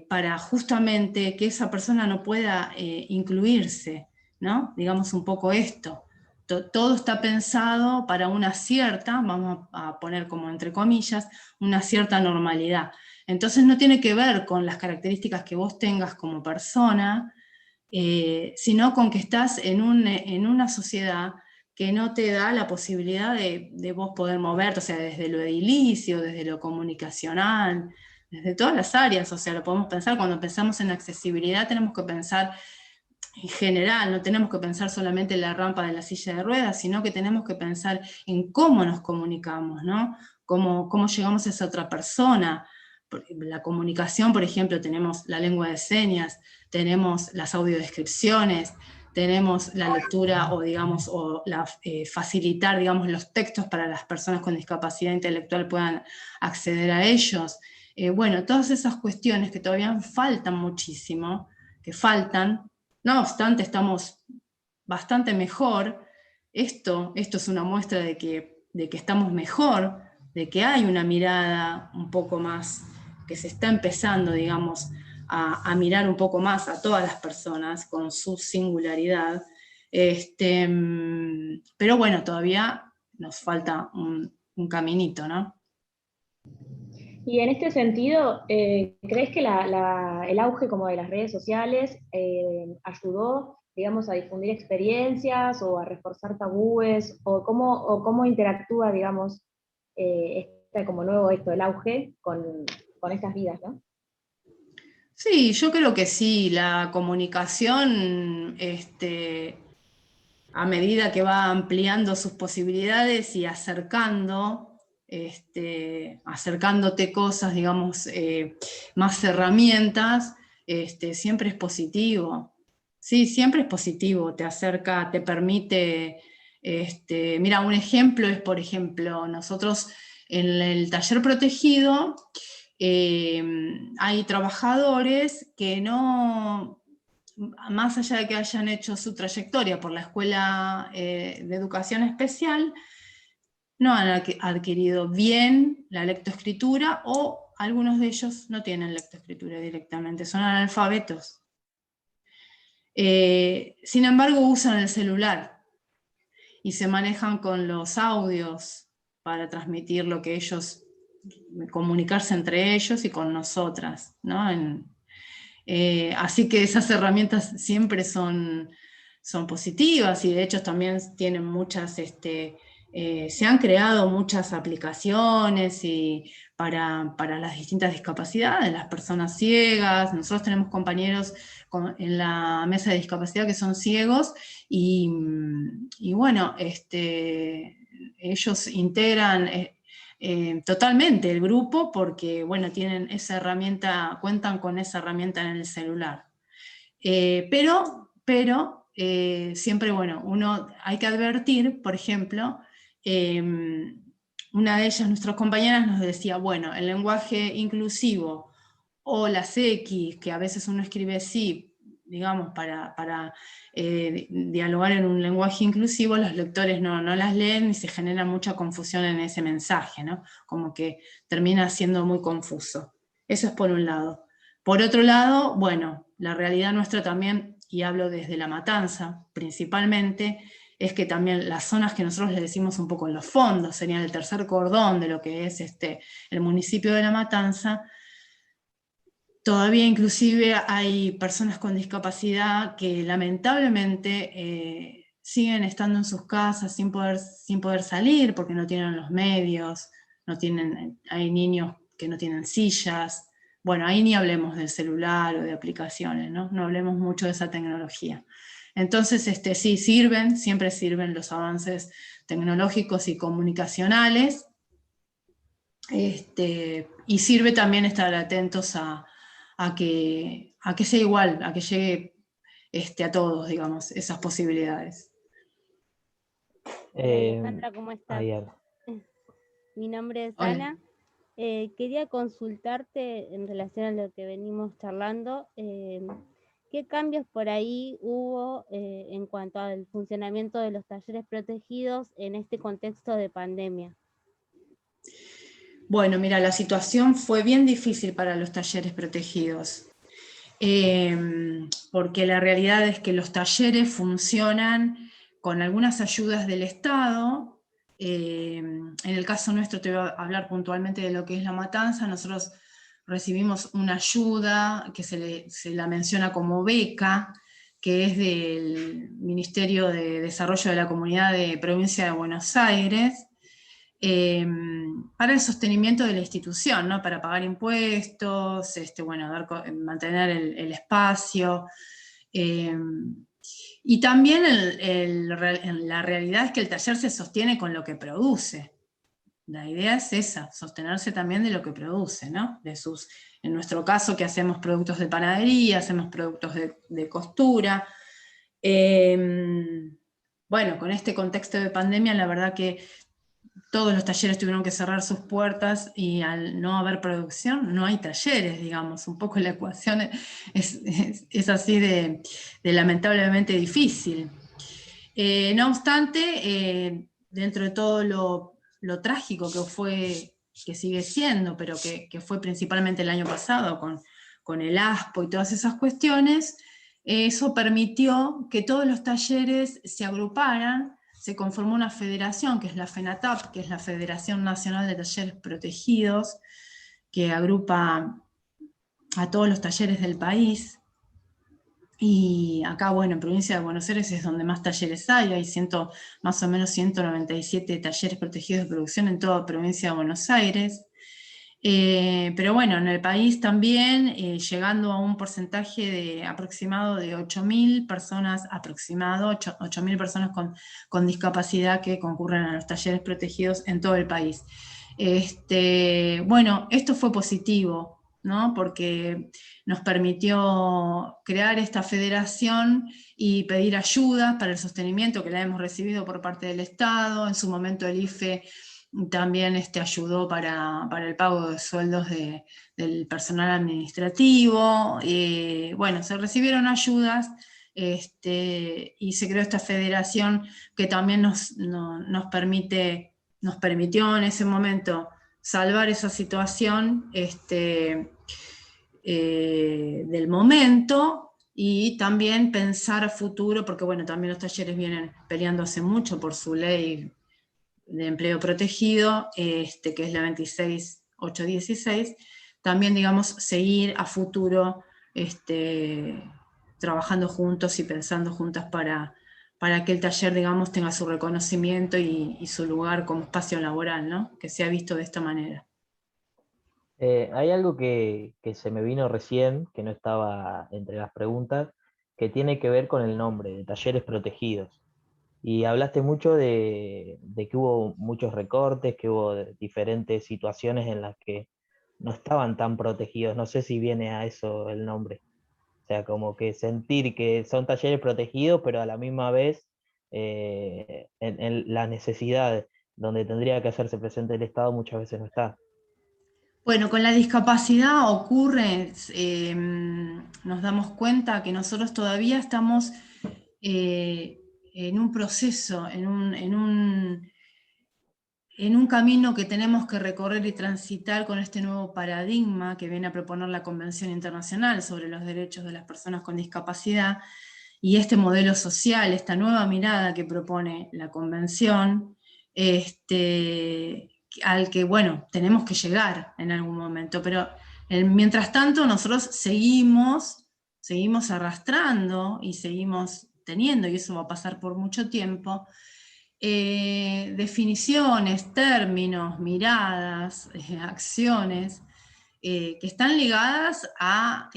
Speaker 8: para justamente que esa persona no pueda incluirse, ¿no? Digamos un poco esto. Todo está pensado para una cierta, vamos a poner como entre comillas, una cierta normalidad. Entonces no tiene que ver con las características que vos tengas como persona, sino con que estás en una sociedad que no te da la posibilidad de vos poder moverte, o sea, desde lo edilicio, desde lo comunicacional, desde todas las áreas, o sea, lo podemos pensar, cuando pensamos en accesibilidad tenemos que pensar en general, no tenemos que pensar solamente en la rampa de la silla de ruedas, sino que tenemos que pensar en cómo nos comunicamos, ¿no? Cómo llegamos a esa otra persona. La comunicación, por ejemplo, tenemos la lengua de señas, tenemos las audiodescripciones, tenemos la lectura o facilitar, digamos, los textos para las personas con discapacidad intelectual puedan acceder a ellos. Bueno, todas esas cuestiones que todavía faltan muchísimo, que faltan. No obstante, estamos bastante mejor. Esto es una muestra de que estamos mejor, de que hay una mirada un poco más, que se está empezando, digamos, a mirar un poco más a todas las personas con su singularidad. Pero bueno, todavía nos falta un caminito, ¿no?
Speaker 10: Y en este sentido, ¿crees que el auge como de las redes sociales ayudó, digamos, a difundir experiencias o a reforzar tabúes? ¿O cómo interactúa, digamos,
Speaker 8: Bueno, Sí, yo creo que sí, la comunicación, a medida que va ampliando sus posibilidades y acercándote cosas, digamos, más herramientas, siempre es positivo. Sí, siempre es positivo, te acerca, te permite, mira, un ejemplo es, por ejemplo, nosotros en el taller protegido, hay trabajadores que no, más allá de que hayan hecho su trayectoria por la Escuela de Educación Especial, no han adquirido bien la lectoescritura, o algunos de ellos no tienen lectoescritura directamente, son analfabetos. Sin embargo, usan el celular y se manejan con los audios para transmitir lo que ellos, comunicarse entre ellos y con nosotras, ¿no? Así que esas herramientas siempre son positivas, y de hecho también tienen muchas, se han creado muchas aplicaciones para las distintas discapacidades, las personas ciegas. Nosotros tenemos compañeros en la mesa de discapacidad que son ciegos, y bueno, ellos integran totalmente el grupo, porque bueno, tienen esa herramienta, cuentan con esa herramienta en el celular. Pero siempre, bueno, uno hay que advertir, por ejemplo, una de ellas, nuestras compañeras, nos decía, bueno, el lenguaje inclusivo o las X, que a veces uno escribe sí, digamos, para dialogar en un lenguaje inclusivo, los lectores no las leen y se genera mucha confusión en ese mensaje, ¿no? Como que termina siendo muy confuso. Eso es por un lado. Por otro lado, bueno, la realidad nuestra también, y hablo desde La Matanza principalmente, es que también las zonas que nosotros le decimos un poco en los fondos, serían el tercer cordón de lo que es el municipio de La Matanza, todavía inclusive hay personas con discapacidad que lamentablemente siguen estando en sus casas sin poder salir, porque no tienen los medios, hay niños que no tienen sillas. Bueno, ahí ni hablemos del celular o de aplicaciones, ¿no? No hablemos mucho de esa tecnología. Entonces, sí, siempre sirven los avances tecnológicos y comunicacionales, y sirve también estar atentos a que sea igual, a que llegue a todos, digamos, esas posibilidades.
Speaker 11: Alejandra, ¿cómo estás?
Speaker 9: Ana.
Speaker 11: Mi nombre es
Speaker 8: Hola.
Speaker 11: Ana. Quería consultarte en relación a lo que venimos charlando. ¿Qué cambios por ahí hubo en cuanto al funcionamiento de los talleres protegidos en este contexto de pandemia?
Speaker 8: Bueno, mira, la situación fue bien difícil para los talleres protegidos, porque la realidad es que los talleres funcionan con algunas ayudas del Estado. En el caso nuestro, te voy a hablar puntualmente de lo que es La Matanza. Nosotros recibimos una ayuda que se la menciona como beca, que es del Ministerio de Desarrollo de la Comunidad de Provincia de Buenos Aires, para el sostenimiento de la institución, ¿no? Para pagar impuestos, bueno, mantener el espacio. Y también la realidad es que el taller se sostiene con lo que produce. La idea es esa, sostenerse también de lo que produce, ¿no? En nuestro caso, que hacemos productos de panadería, hacemos productos de costura. Bueno, con este contexto de pandemia, la verdad que todos los talleres tuvieron que cerrar sus puertas, y al no haber producción, no hay talleres, digamos. Un poco la ecuación es así de lamentablemente difícil. No obstante, dentro de todo lo trágico que sigue siendo, pero que fue principalmente el año pasado con el ASPO y todas esas cuestiones, eso permitió que todos los talleres se agruparan. Se conformó una federación, que es la FENATAP, que es la Federación Nacional de Talleres Protegidos, que agrupa a todos los talleres del país. Y acá, bueno, en Provincia de Buenos Aires es donde más talleres hay más o menos 197 talleres protegidos de producción en toda Provincia de Buenos Aires. Pero bueno, en el país también, llegando a un porcentaje aproximado de 8.000 personas, 8.000 personas con discapacidad que concurren a los talleres protegidos en todo el país. Bueno, esto fue positivo, ¿no? Porque nos permitió crear esta federación y pedir ayuda para el sostenimiento, que la hemos recibido por parte del Estado. En su momento el IFE también ayudó para el pago de sueldos del personal administrativo. Bueno, se recibieron ayudas y se creó esta federación que también nos permitió en ese momento salvar esa situación del momento, y también pensar a futuro, porque bueno, también los talleres vienen peleando hace mucho por su ley de empleo protegido, que es la 26816, también, digamos, seguir a futuro trabajando juntos y pensando juntas para que el taller, digamos, tenga su reconocimiento y su lugar como espacio laboral, ¿no? Que sea visto de esta manera.
Speaker 9: Hay algo que se me vino recién, que no estaba entre las preguntas, que tiene que ver con el nombre, de talleres protegidos. Y hablaste mucho de que hubo muchos recortes, que hubo diferentes situaciones en las que no estaban tan protegidos. No sé si viene a eso el nombre. O sea, como que sentir que son talleres protegidos, pero a la misma vez en la necesidad donde tendría que hacerse presente el Estado muchas veces no está.
Speaker 8: Bueno, con la discapacidad ocurre, nos damos cuenta que nosotros todavía estamos en un proceso, en un camino que tenemos que recorrer y transitar con este nuevo paradigma que viene a proponer la Convención Internacional sobre los Derechos de las Personas con Discapacidad, y este modelo social, esta nueva mirada que propone la Convención, al que, bueno, tenemos que llegar en algún momento, pero mientras tanto nosotros seguimos arrastrando y seguimos teniendo, y eso va a pasar por mucho tiempo, definiciones, términos, miradas, acciones, que están ligadas a,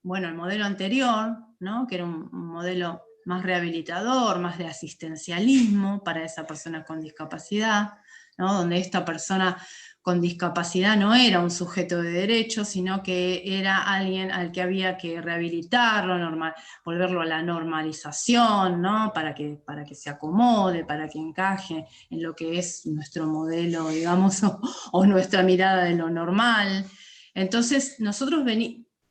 Speaker 8: bueno, el modelo anterior, ¿no? Que era un modelo más rehabilitador, más de asistencialismo para esa persona con discapacidad, ¿no? Donde esta persona con discapacidad no era un sujeto de derecho, sino que era alguien al que había que rehabilitarlo, volverlo a la normalización, ¿no? Para que se acomode, para que encaje en lo que es nuestro modelo, digamos, o nuestra mirada de lo normal. Entonces,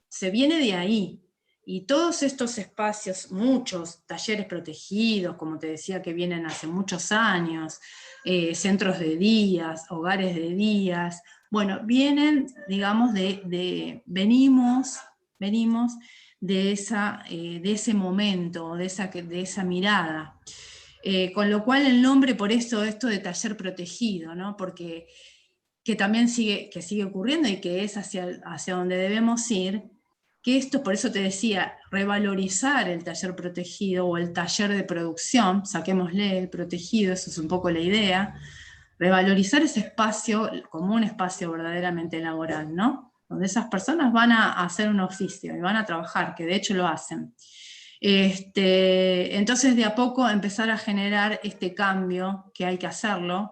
Speaker 8: se viene de ahí, y todos estos espacios, muchos talleres protegidos, como te decía, que vienen hace muchos años, centros de días, hogares de días, bueno, vienen, digamos, venimos de ese momento, de esa mirada. Con lo cual el nombre, por eso esto de taller protegido, ¿no? Porque que también sigue ocurriendo y que es hacia donde debemos ir, que esto, por eso te decía, revalorizar el taller protegido o el taller de producción, saquémosle el protegido, eso es un poco la idea, revalorizar ese espacio como un espacio verdaderamente laboral, ¿no? Donde esas personas van a hacer un oficio y van a trabajar, que de hecho lo hacen. Entonces, de a poco empezar a generar este cambio, que hay que hacerlo,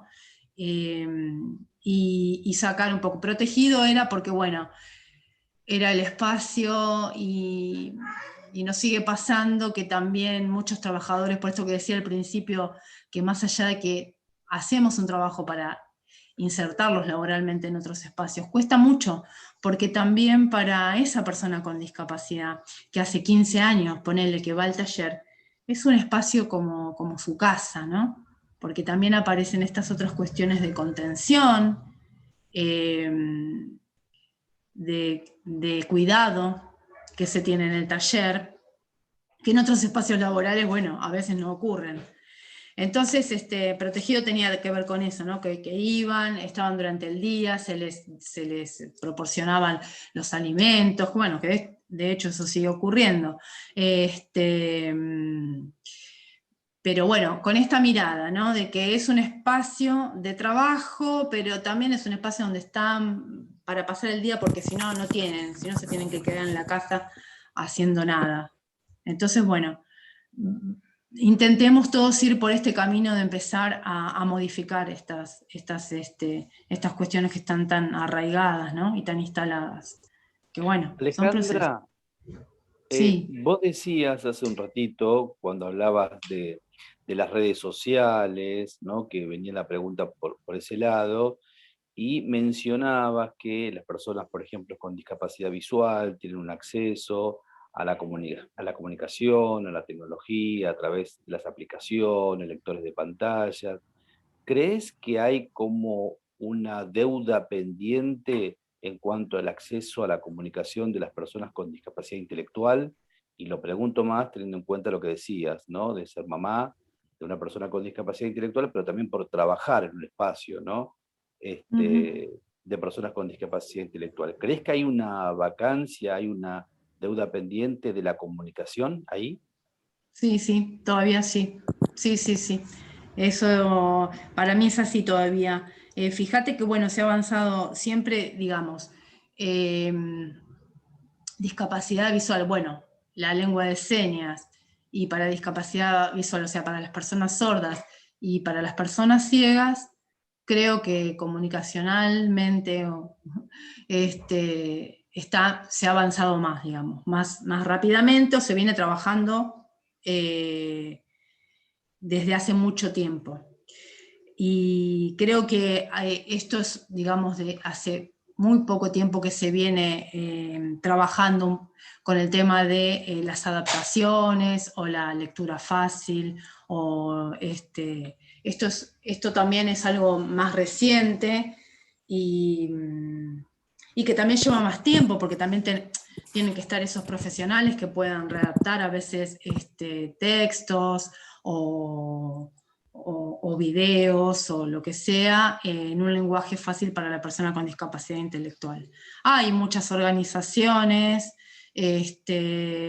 Speaker 8: y sacar un poco. Protegido era porque, bueno, era el espacio, y nos sigue pasando que también muchos trabajadores, por esto que decía al principio, que más allá de que hacemos un trabajo para insertarlos laboralmente en otros espacios, cuesta mucho, porque también para esa persona con discapacidad, que hace 15 años, ponele, que va al taller, es un espacio como su casa, ¿no? Porque también aparecen estas otras cuestiones de contención, de cuidado que se tiene en el taller, que en otros espacios laborales, bueno, a veces no ocurren. Entonces, protegido tenía que ver con eso, ¿no? Que iban, estaban durante el día, se les proporcionaban los alimentos, bueno, que de hecho eso sigue ocurriendo. Pero bueno, con esta mirada, ¿no? De que es un espacio de trabajo, pero también es un espacio donde están para pasar el día, porque si no, no se tienen que quedar en la casa haciendo nada. Entonces, bueno, intentemos todos ir por este camino de empezar a modificar estas cuestiones que están tan arraigadas, ¿no? Y tan instaladas. Que bueno, son procesos.
Speaker 2: Alejandra,
Speaker 8: Sí.
Speaker 2: vos decías hace un ratito, cuando hablabas de las redes sociales, ¿no? Que venía la pregunta por ese lado, y mencionabas que las personas, por ejemplo, con discapacidad visual tienen un acceso a la comunicación, a la tecnología, a través de las aplicaciones, lectores de pantallas. ¿Crees que hay como una deuda pendiente en cuanto al acceso a la comunicación de las personas con discapacidad intelectual? Y lo pregunto más teniendo en cuenta lo que decías, ¿no? De ser mamá de una persona con discapacidad intelectual, pero también por trabajar en un espacio, ¿no? De personas con discapacidad intelectual. ¿Crees que hay una vacancia, hay una deuda pendiente de la comunicación ahí?
Speaker 8: Sí, todavía sí. Sí. Eso para mí es así todavía. Fíjate que, bueno, se ha avanzado siempre, digamos, discapacidad visual, bueno, la lengua de señas, y para discapacidad visual, o sea, para las personas sordas y para las personas ciegas, creo que comunicacionalmente se ha avanzado más, digamos, más rápidamente, o se viene trabajando desde hace mucho tiempo. Y creo que esto es, digamos, de hace muy poco tiempo que se viene trabajando con el tema de las adaptaciones o la lectura fácil, o esto también es algo más reciente y que también lleva más tiempo, porque también tienen que estar esos profesionales que puedan redactar a veces textos o videos o lo que sea en un lenguaje fácil para la persona con discapacidad intelectual. Hay muchas organizaciones,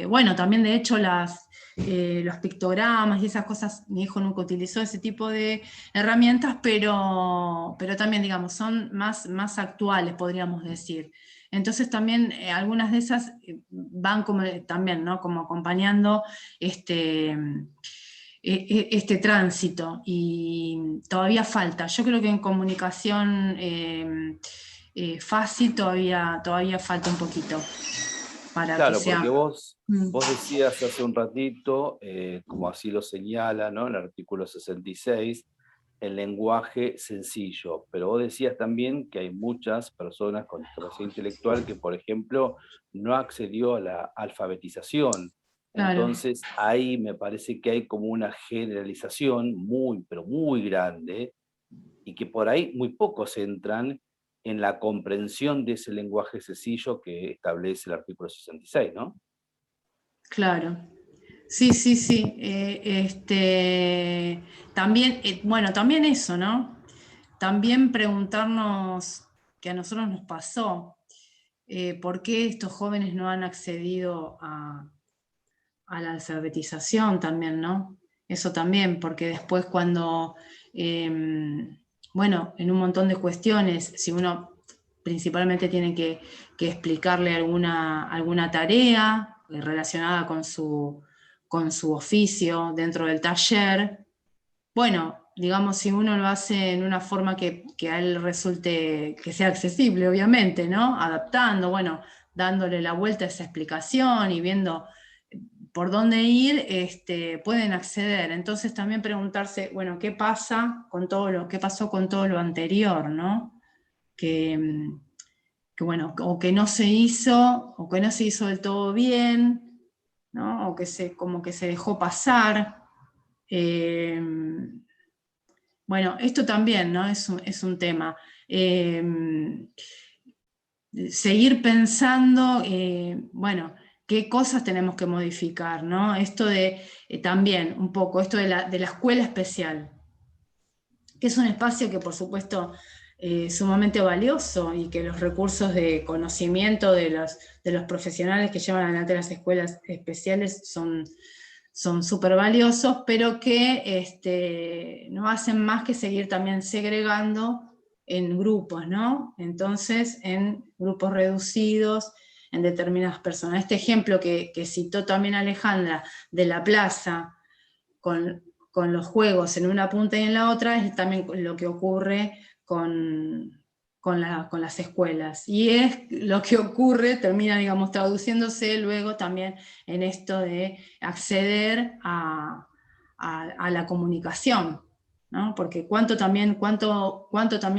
Speaker 8: bueno, también de hecho los pictogramas y esas cosas, mi hijo nunca utilizó ese tipo de herramientas, pero también, digamos, son más actuales, podríamos decir. Entonces también algunas de esas van como, también, ¿no? Como acompañando este tránsito, y todavía falta. Yo creo que en comunicación fácil todavía falta un poquito para
Speaker 2: Claro,
Speaker 8: que sea...
Speaker 2: porque vos decías hace un ratito, como así lo señala, ¿no? El artículo 66, el lenguaje sencillo, pero vos decías también que hay muchas personas con discapacidad intelectual que, por ejemplo, no accedió a la alfabetización.
Speaker 8: Claro.
Speaker 2: Entonces ahí me parece que hay como una generalización muy, pero muy grande, y que por ahí muy pocos entran en la comprensión de ese lenguaje sencillo que establece el artículo 66, ¿no?
Speaker 8: Claro. Sí. También, bueno, también eso, ¿no? También preguntarnos, que a nosotros nos pasó, ¿por qué estos jóvenes no han accedido a la alfabetización también, ¿no? Eso también, porque después cuando, bueno, en un montón de cuestiones, si uno principalmente tiene que explicarle alguna tarea relacionada con su oficio dentro del taller, bueno, digamos, si uno lo hace en una forma que a él resulte, que sea accesible, obviamente, ¿no? Adaptando, bueno, dándole la vuelta a esa explicación y viendo por dónde ir, pueden acceder. Entonces también preguntarse, bueno, ¿qué pasó con todo lo anterior, ¿no? Que bueno, o que no se hizo del todo bien, ¿no? O que como que se dejó pasar. Bueno, esto también, ¿no? Es un tema. Seguir pensando, bueno, qué cosas tenemos que modificar, ¿no? Esto de, también, un poco, esto de la escuela especial, que es un espacio que, por supuesto, es sumamente valioso, y que los recursos de conocimiento de los profesionales que llevan adelante las escuelas especiales son súper valiosos, pero que no hacen más que seguir también segregando en grupos, ¿no? Entonces, en grupos reducidos, en determinadas personas. Este ejemplo que citó también Alejandra, de la plaza, con los juegos en una punta y en la otra, es también lo que ocurre con las escuelas. Y es lo que ocurre, termina, digamos, traduciéndose luego también en esto de acceder a la comunicación, ¿no? Porque cuánto también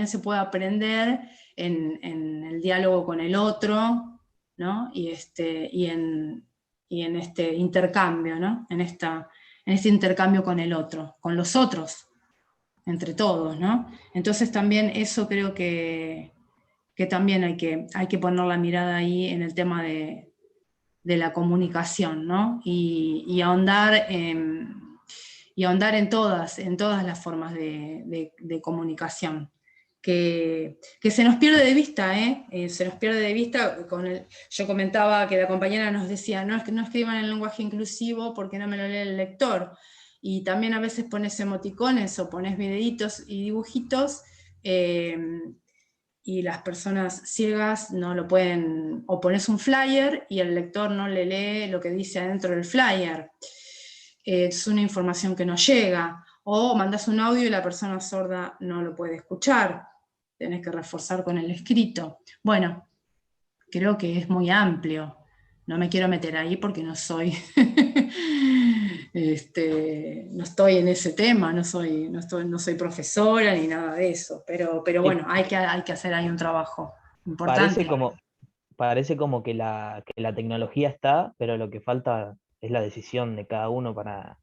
Speaker 8: se puede aprender en el diálogo con el otro, ¿no? Y en este intercambio, ¿no? En este intercambio con el otro, con los otros, entre todos, ¿no? Entonces también eso creo que también hay que poner la mirada ahí en el tema de la comunicación, ¿no? Y ahondar en todas las formas de comunicación. Que se nos pierde de vista, se nos pierde de vista. Yo comentaba que la compañera nos decía, no escriban en lenguaje inclusivo porque no me lo lee el lector, y también a veces pones emoticones o pones videitos y dibujitos, y las personas ciegas no lo pueden, o pones un flyer y el lector no le lee lo que dice adentro del flyer, es una información que no llega, o mandas un audio y la persona sorda no lo puede escuchar, tenés que reforzar con el escrito. Bueno, creo que es muy amplio, no me quiero meter ahí porque no soy, no estoy en ese tema, no soy profesora ni nada de eso, pero bueno, hay que hacer ahí un trabajo importante.
Speaker 9: Parece como que la tecnología está, pero lo que falta es la decisión de cada uno para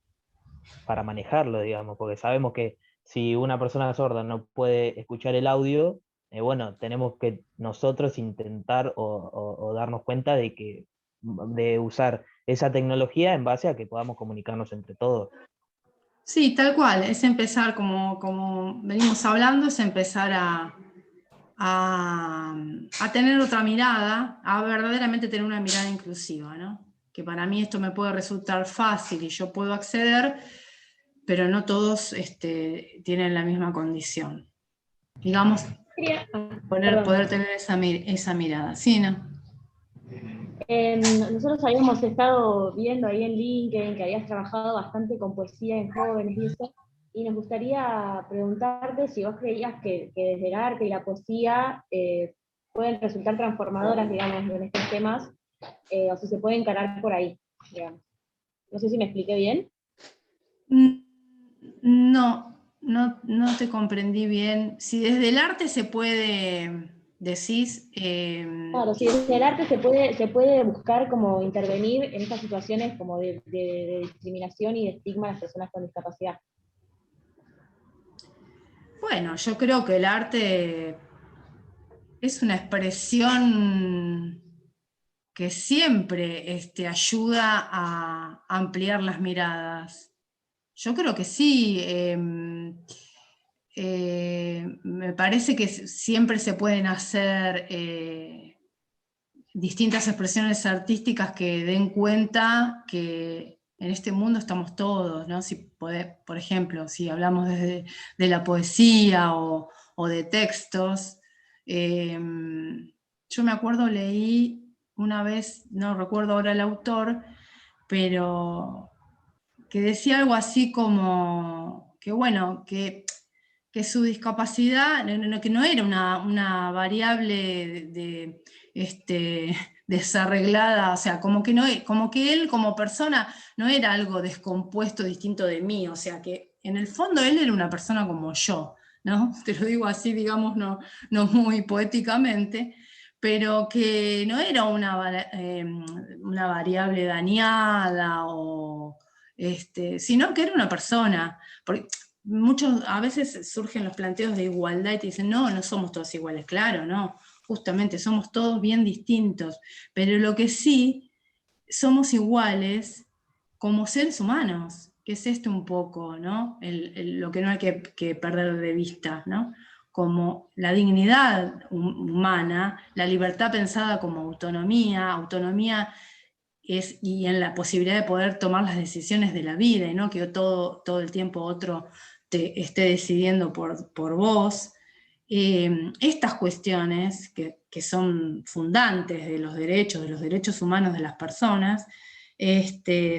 Speaker 9: manejarlo, digamos, porque sabemos que si una persona sorda no puede escuchar el audio, bueno, tenemos que nosotros intentar o darnos cuenta de usar esa tecnología en base a que podamos comunicarnos entre todos.
Speaker 8: Sí, tal cual, es empezar, como venimos hablando, es empezar a tener otra mirada, a verdaderamente tener una mirada inclusiva, ¿no? Que para mí esto me puede resultar fácil y yo puedo acceder, pero no todos tienen la misma condición. Digamos, poder tener esa mirada. Sí, ¿no?
Speaker 10: Nosotros habíamos estado viendo ahí en LinkedIn que habías trabajado bastante con poesía en jóvenes y eso, y nos gustaría preguntarte si vos creías que desde el arte y la poesía pueden resultar transformadoras, digamos, en estos temas, o si se puede encarar por ahí, digamos. No sé si me expliqué bien.
Speaker 8: No te comprendí bien. Si desde el arte se puede, decís...
Speaker 10: Claro, si desde el arte se puede buscar como intervenir en estas situaciones como de discriminación y de estigma a las personas con discapacidad.
Speaker 8: Bueno, yo creo que el arte es una expresión que siempre ayuda a ampliar las miradas. Yo creo que sí. Me parece que siempre se pueden hacer distintas expresiones artísticas que den cuenta que en este mundo estamos todos, ¿no? Por ejemplo, si hablamos de la poesía o de textos, yo me acuerdo, leí una vez, no recuerdo ahora el autor, pero que decía algo así como que bueno, que su discapacidad, que no era una variable desarreglada, o sea, como que él como persona no era algo descompuesto distinto de mí, o sea, que en el fondo él era una persona como yo, ¿no? Te lo digo así, digamos, no muy poéticamente, pero que no era una variable dañada, sino que era una persona. Porque a veces surgen los planteos de igualdad y te dicen, no somos todos iguales, claro, no, justamente somos todos bien distintos, pero lo que sí somos iguales como seres humanos, que es un poco, ¿no? Lo que no hay que perder de vista, ¿no? Como la dignidad humana, la libertad pensada como autonomía y en la posibilidad de poder tomar las decisiones de la vida, y no que todo el tiempo otro te esté decidiendo por vos, estas cuestiones que son fundantes de los derechos humanos de las personas,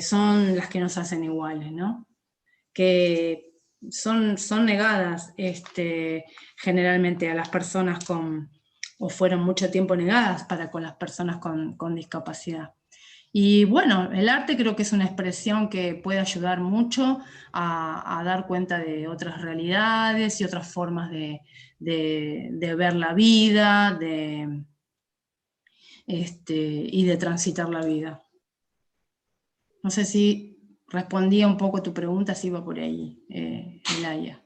Speaker 8: son las que nos hacen iguales, ¿no? Que son negadas generalmente a las personas o fueron mucho tiempo negadas con las personas con discapacidad. Y bueno, el arte creo que es una expresión que puede ayudar mucho a dar cuenta de otras realidades y otras formas de ver la vida y de transitar la vida. No sé si respondía un poco tu pregunta, si iba por ahí, Elaya.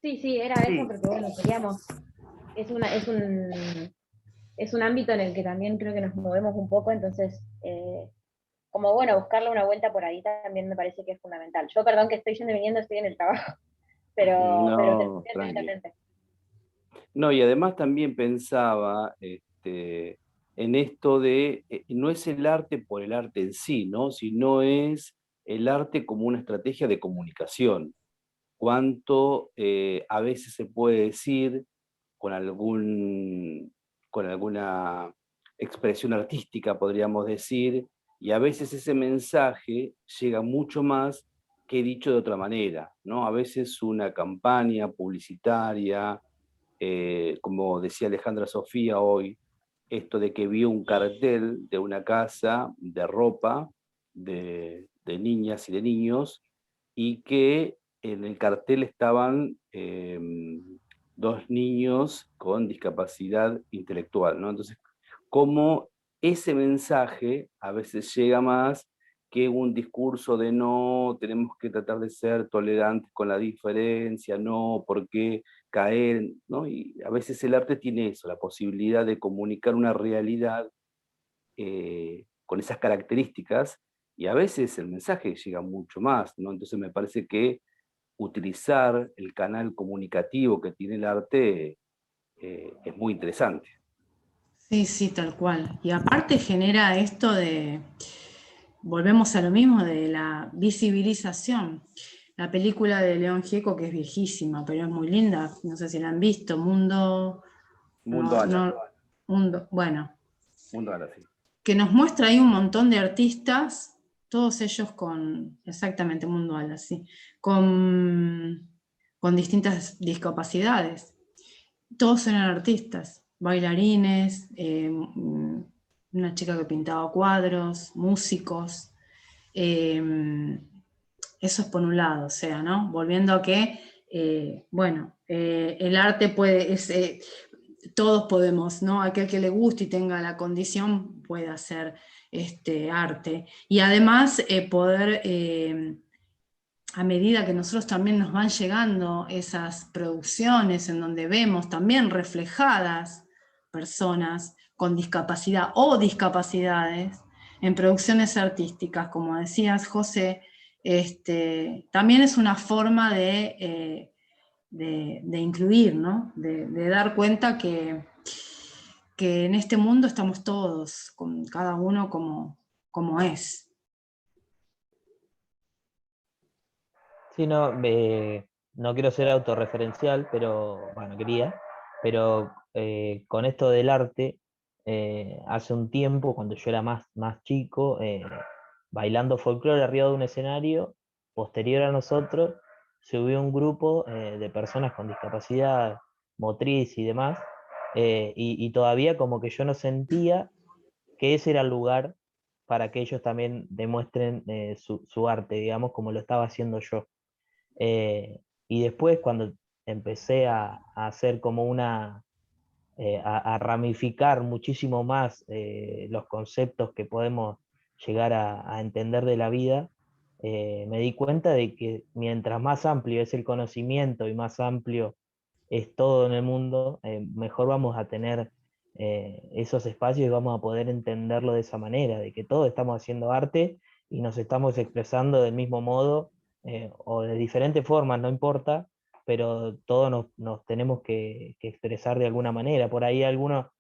Speaker 10: Sí, era eso, porque bueno, queríamos, es un ámbito en el que también creo que nos movemos un poco, entonces, como bueno, buscarle una vuelta por ahí también me parece que es fundamental. Yo, perdón que estoy yendo y viniendo, estoy en el trabajo, pero
Speaker 2: No,
Speaker 10: te
Speaker 2: tranqui.
Speaker 10: entiendo.
Speaker 2: No, y además también pensaba en esto de, no es el arte por el arte en sí, ¿no? Sino es el arte como una estrategia de comunicación. Cuánto a veces se puede decir con alguna expresión artística, podríamos decir, y a veces ese mensaje llega mucho más que dicho de otra manera, ¿no? A veces una campaña publicitaria, como decía Alejandra Sofía hoy, esto de que vio un cartel de una casa de ropa de niñas y de niños, y que en el cartel estaban dos niños con discapacidad intelectual, ¿no? Entonces, cómo ese mensaje a veces llega más que un discurso de no, tenemos que tratar de ser tolerantes con la diferencia, no, ¿por qué caer? ¿No? Y a veces el arte tiene eso, la posibilidad de comunicar una realidad con esas características, y a veces el mensaje llega mucho más, ¿no? Entonces me parece que utilizar el canal comunicativo que tiene el arte es muy interesante.
Speaker 8: Sí, tal cual. Y aparte genera esto volvemos a lo mismo, de la visibilización. La película de León Gieco, que es viejísima, pero es muy linda, no sé si la han visto,
Speaker 2: Mundo Ana.
Speaker 8: Bueno,
Speaker 2: Mundo Ana, sí.
Speaker 8: que nos muestra ahí un montón de artistas, todos ellos exactamente, Mundo Ala, sí, con distintas discapacidades. Todos eran artistas, bailarines, una chica que pintaba cuadros, músicos. Eso es por un lado, o sea, ¿no? Volviendo a que, el arte todos podemos, ¿no? Aquel que le guste y tenga la condición puede hacer arte. Y además poder, a medida que nosotros también nos van llegando esas producciones en donde vemos también reflejadas personas con discapacidad o discapacidades en producciones artísticas, como decías, José, también es una forma de incluir, ¿no? De dar cuenta que en este mundo estamos todos, con cada uno como es.
Speaker 9: Sí, no, no quiero ser autorreferencial, pero bueno, pero con esto del arte, hace un tiempo, cuando yo era más chico, bailando folclore arriba de un escenario, posterior a nosotros, subió un grupo de personas con discapacidad motriz y demás, y todavía como que yo no sentía que ese era el lugar para que ellos también demuestren su arte, digamos, como lo estaba haciendo yo. Y después cuando empecé a hacer como a ramificar muchísimo más los conceptos que podemos llegar a entender de la vida, me di cuenta de que mientras más amplio es el conocimiento y más amplio es todo en el mundo, mejor vamos a tener esos espacios y vamos a poder entenderlo de esa manera, de que todos estamos haciendo arte y nos estamos expresando del mismo modo o de diferentes formas, no importa, pero todos nos tenemos que expresar de alguna manera. Por ahí alguno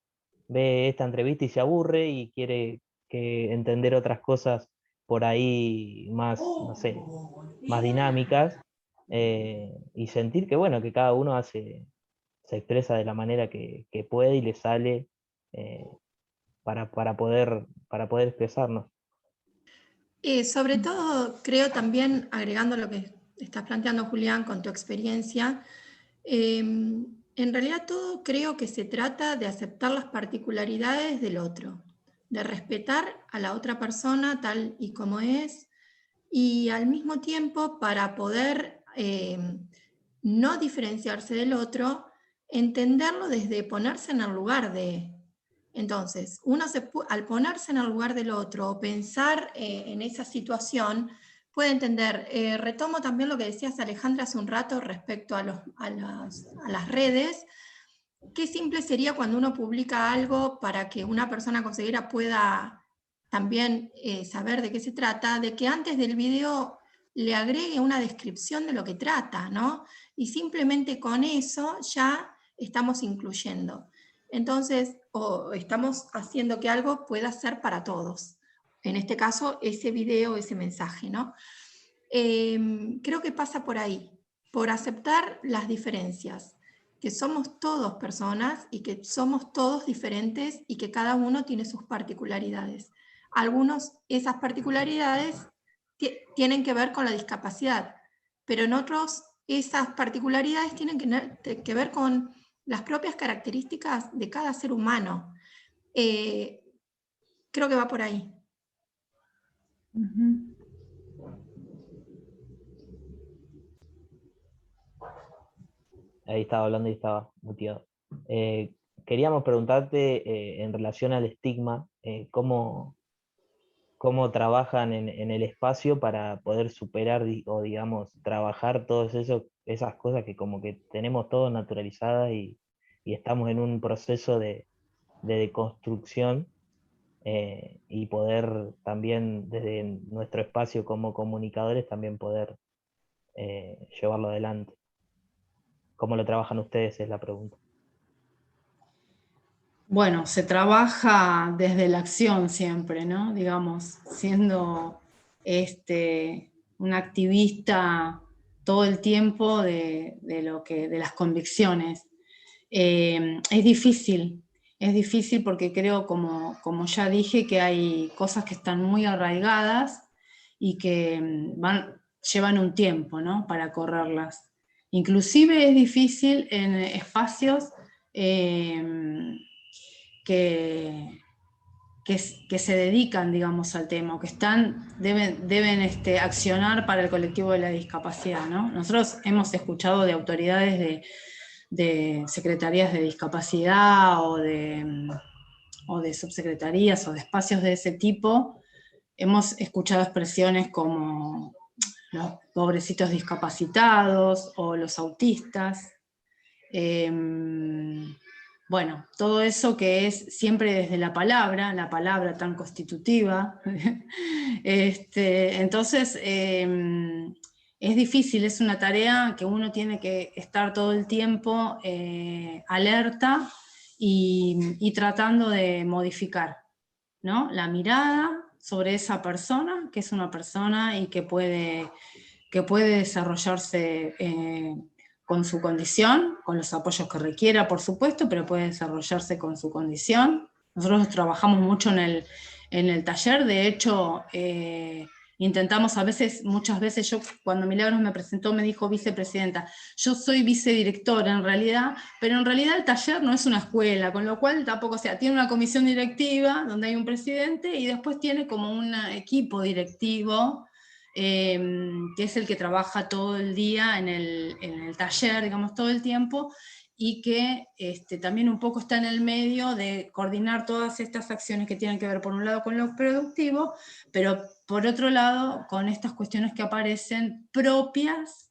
Speaker 9: ve esta entrevista y se aburre y quiere entender otras cosas por ahí más, no sé, más dinámicas, y sentir que, bueno, que cada uno se expresa de la manera que puede y le sale para poder expresarnos.
Speaker 1: Sobre todo, creo también, agregando lo que estás planteando, Julián, con tu experiencia, en realidad todo creo que se trata de aceptar las particularidades del otro, de respetar a la otra persona tal y como es, y al mismo tiempo para poder no diferenciarse del otro, entenderlo desde ponerse en el lugar de. Entonces, uno al ponerse en el lugar del otro o pensar en esa situación, puede entender. Retomo también lo que decías, Alejandra, hace un rato respecto a las redes. Qué simple sería cuando uno publica algo para que una persona conseguida pueda también saber de qué se trata, de que antes del video le agregue una descripción de lo que trata, ¿no? Y simplemente con eso ya estamos incluyendo. Entonces, o estamos haciendo que algo pueda ser para todos. En este caso, ese video, ese mensaje, ¿no? Creo que pasa por ahí, por aceptar las diferencias, que somos todos personas y que somos todos diferentes y que cada uno tiene sus particularidades. Algunos, esas particularidades tienen que ver con la discapacidad, pero en otros, esas particularidades tienen que ver con las propias características de cada ser humano. Creo que va por ahí.
Speaker 9: Ahí estaba hablando y estaba muteado. Queríamos preguntarte en relación al estigma, ¿cómo trabajan en el espacio para poder superar o, digamos, trabajar todas esas cosas que como que tenemos todos naturalizadas y estamos en un proceso de deconstrucción, y poder también desde nuestro espacio como comunicadores también poder llevarlo adelante? ¿Cómo lo trabajan ustedes? Es la pregunta.
Speaker 8: Bueno, se trabaja desde la acción siempre, ¿no? Digamos, siendo un activista todo el tiempo de las convicciones. Es difícil porque creo, como ya dije, que hay cosas que están muy arraigadas y que llevan un tiempo, ¿no? Para correrlas. Inclusive es difícil en espacios que se dedican, digamos, al tema, o que deben accionar para el colectivo de la discapacidad, ¿no? Nosotros hemos escuchado de autoridades de secretarías de discapacidad o de subsecretarías o de espacios de ese tipo, hemos escuchado expresiones como los pobrecitos discapacitados o los autistas. Bueno, todo eso que es siempre desde la palabra tan constitutiva. Entonces, es difícil, es una tarea que uno tiene que estar todo el tiempo alerta y tratando de modificar, ¿no? La mirada sobre esa persona, que es una persona y que puede desarrollarse con su condición, con los apoyos que requiera, por supuesto, pero puede desarrollarse con su condición. Nosotros trabajamos mucho en el taller, de hecho, intentamos muchas veces, yo cuando Milagros me presentó me dijo vicepresidenta, yo soy vicedirectora en realidad, pero en realidad el taller no es una escuela, con lo cual tampoco, o sea, tiene una comisión directiva donde hay un presidente y después tiene como un equipo directivo, que es el que trabaja todo el día en el taller, digamos, todo el tiempo, y que también un poco está en el medio de coordinar todas estas acciones que tienen que ver, por un lado, con lo productivo, pero por otro lado, con estas cuestiones que aparecen propias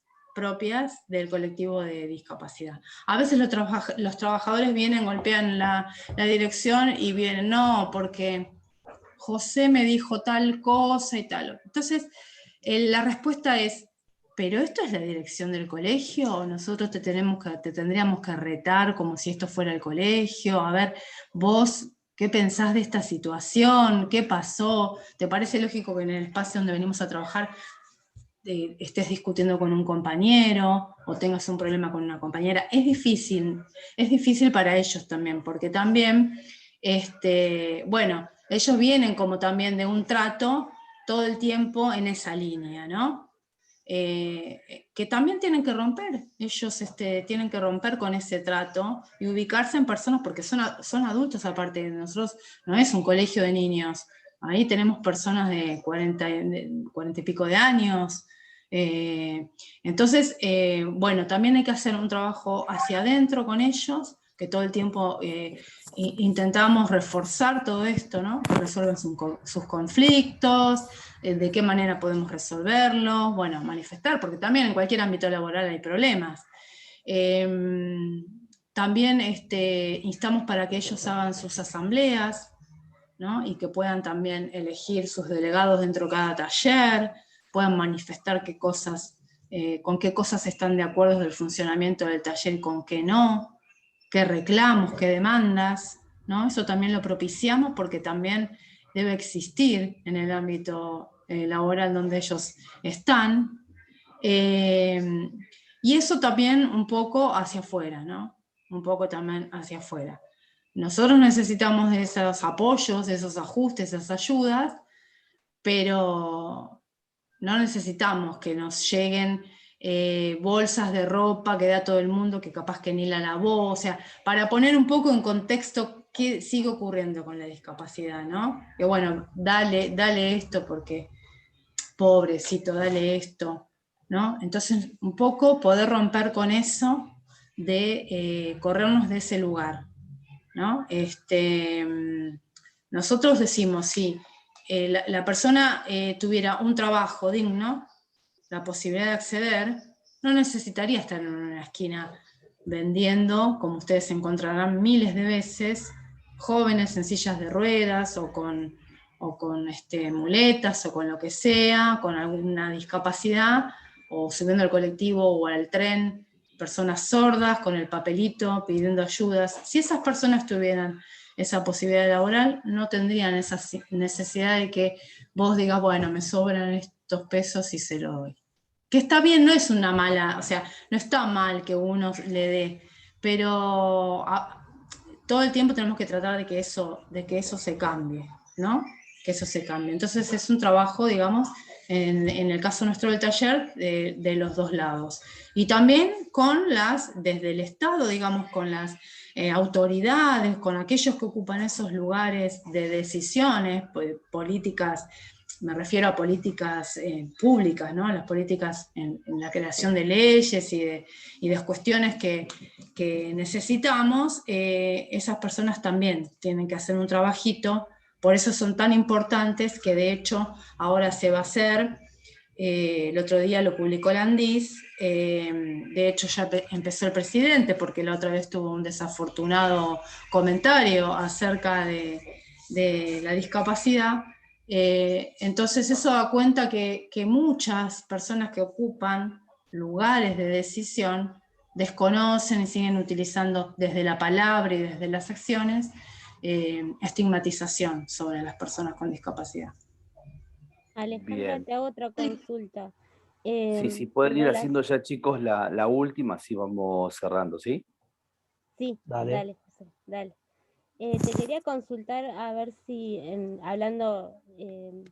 Speaker 8: del colectivo de discapacidad. A veces los trabajadores vienen, golpean la dirección y vienen, no, porque José me dijo tal cosa y tal. Entonces, la respuesta es, ¿pero esto es la dirección del colegio? ¿Nosotros te tendríamos que retar como si esto fuera el colegio? A ver, vos, ¿qué pensás de esta situación? ¿Qué pasó? ¿Te parece lógico que en el espacio donde venimos a trabajar estés discutiendo con un compañero o tengas un problema con una compañera. Es difícil para ellos también, porque también, bueno, ellos vienen como también de un trato todo el tiempo en esa línea, ¿no? Que también tienen que romper, ellos tienen que romper con ese trato y ubicarse en personas, porque son adultos aparte de nosotros, no es un colegio de niños, ahí tenemos personas de 40 y pico de años, entonces, bueno, también hay que hacer un trabajo hacia adentro con ellos, que todo el tiempo intentamos reforzar todo esto, ¿no? Que resuelvan sus conflictos, de qué manera podemos resolverlos, bueno, manifestar, porque también en cualquier ámbito laboral hay problemas. También instamos para que ellos hagan sus asambleas, ¿no? Y que puedan también elegir sus delegados dentro de cada taller, puedan manifestar qué cosas, con qué cosas están de acuerdo del funcionamiento del taller y con qué no, qué reclamos, qué demandas, ¿no? Eso también lo propiciamos porque también debe existir en el ámbito laboral donde ellos están. Y eso también un poco hacia afuera, ¿no? Un poco también hacia afuera. Nosotros necesitamos de esos apoyos, de esos ajustes, esas ayudas, pero no necesitamos que nos lleguen bolsas de ropa que da todo el mundo, que capaz que ni la lavó, o sea, para poner un poco en contexto qué sigue ocurriendo con la discapacidad, ¿no? Que bueno, dale esto porque, pobrecito, dale esto, ¿no? Entonces, un poco poder romper con eso de corrernos de ese lugar, ¿no? Nosotros decimos, si la persona tuviera un trabajo digno, la posibilidad de acceder, no necesitaría estar en una esquina vendiendo, como ustedes encontrarán miles de veces, jóvenes en sillas de ruedas o con muletas o con lo que sea, con alguna discapacidad, o subiendo al colectivo o al tren, personas sordas con el papelito pidiendo ayudas. Si esas personas tuvieran esa posibilidad laboral, no tendrían esa necesidad de que vos digas, bueno, me sobran estos pesos y se lo doy. Que está bien, no es una mala, o sea, no está mal que uno le dé, pero todo el tiempo tenemos que tratar de que eso se cambie, ¿no? Que eso se cambie. Entonces es un trabajo, digamos, en el caso nuestro del taller, de los dos lados. Y también desde el Estado, digamos, con las autoridades, con aquellos que ocupan esos lugares de decisiones, políticas, me refiero a políticas públicas, ¿no? Las políticas en la creación de leyes y de cuestiones que necesitamos, esas personas también tienen que hacer un trabajito. Por eso son tan importantes que de hecho ahora se va a hacer, el otro día lo publicó la ANDIS, de hecho ya empezó el presidente porque la otra vez tuvo un desafortunado comentario acerca de la discapacidad, entonces eso da cuenta que muchas personas que ocupan lugares de decisión desconocen y siguen utilizando desde la palabra y desde las acciones estigmatización sobre las personas con discapacidad.
Speaker 11: Alejandra,
Speaker 2: Bien.
Speaker 11: te hago otra consulta.
Speaker 2: Sí, pueden ir haciendo ya, chicos, la última, así vamos cerrando, ¿sí?
Speaker 11: Sí, dale, José, dale. Te quería consultar a ver si, hablando en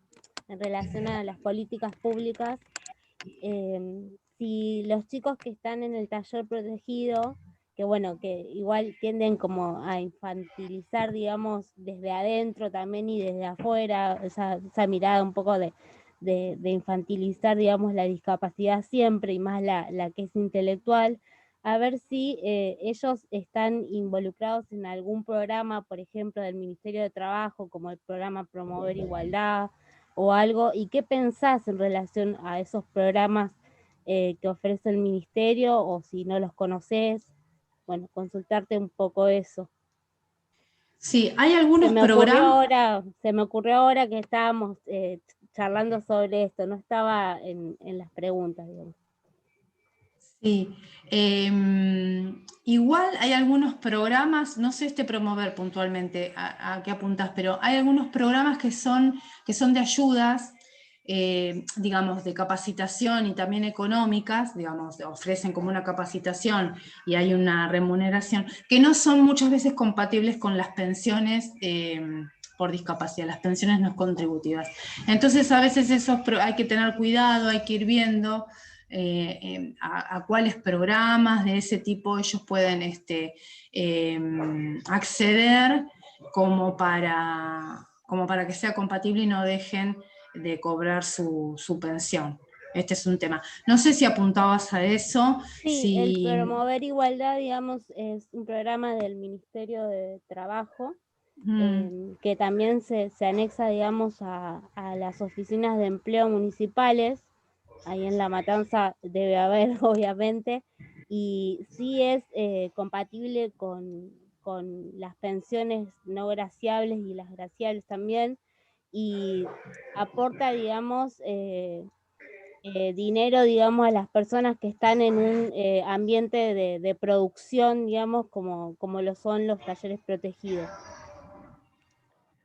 Speaker 11: relación a las políticas públicas, si los chicos que están en el taller protegido, que bueno, que igual tienden como a infantilizar, digamos, desde adentro también y desde afuera, esa mirada un poco de infantilizar, digamos, la discapacidad siempre y más la que es intelectual, a ver si ellos están involucrados en algún programa, por ejemplo, del Ministerio de Trabajo, como el programa Promover Igualdad o algo, y qué pensás en relación a esos programas que ofrece el Ministerio, o si no los conocés, bueno, consultarte un poco eso.
Speaker 8: Sí, hay algunos programas.
Speaker 11: Se me ocurrió ahora que estábamos charlando sobre esto, no estaba en las preguntas, digamos.
Speaker 8: Sí, igual hay algunos programas, no sé Promover puntualmente a qué apuntás, pero hay algunos programas que son de ayudas, digamos, de capacitación y también económicas, digamos, ofrecen como una capacitación y hay una remuneración, que no son muchas veces compatibles con las pensiones por discapacidad, las pensiones no contributivas. Entonces a veces hay que tener cuidado, hay que ir viendo a cuáles programas de ese tipo ellos pueden acceder como para que sea compatible y no dejen de cobrar su pensión. Este es un tema. No sé si apuntabas a eso.
Speaker 11: Sí, el Promover Igualdad, digamos, es un programa del Ministerio de Trabajo, que también se anexa, digamos, a las oficinas de empleo municipales. Ahí en La Matanza debe haber, obviamente, y sí es compatible con las pensiones no graciables y las graciables también, y aporta, digamos, dinero, digamos, a las personas que están en un ambiente de producción, digamos, como lo son los talleres protegidos.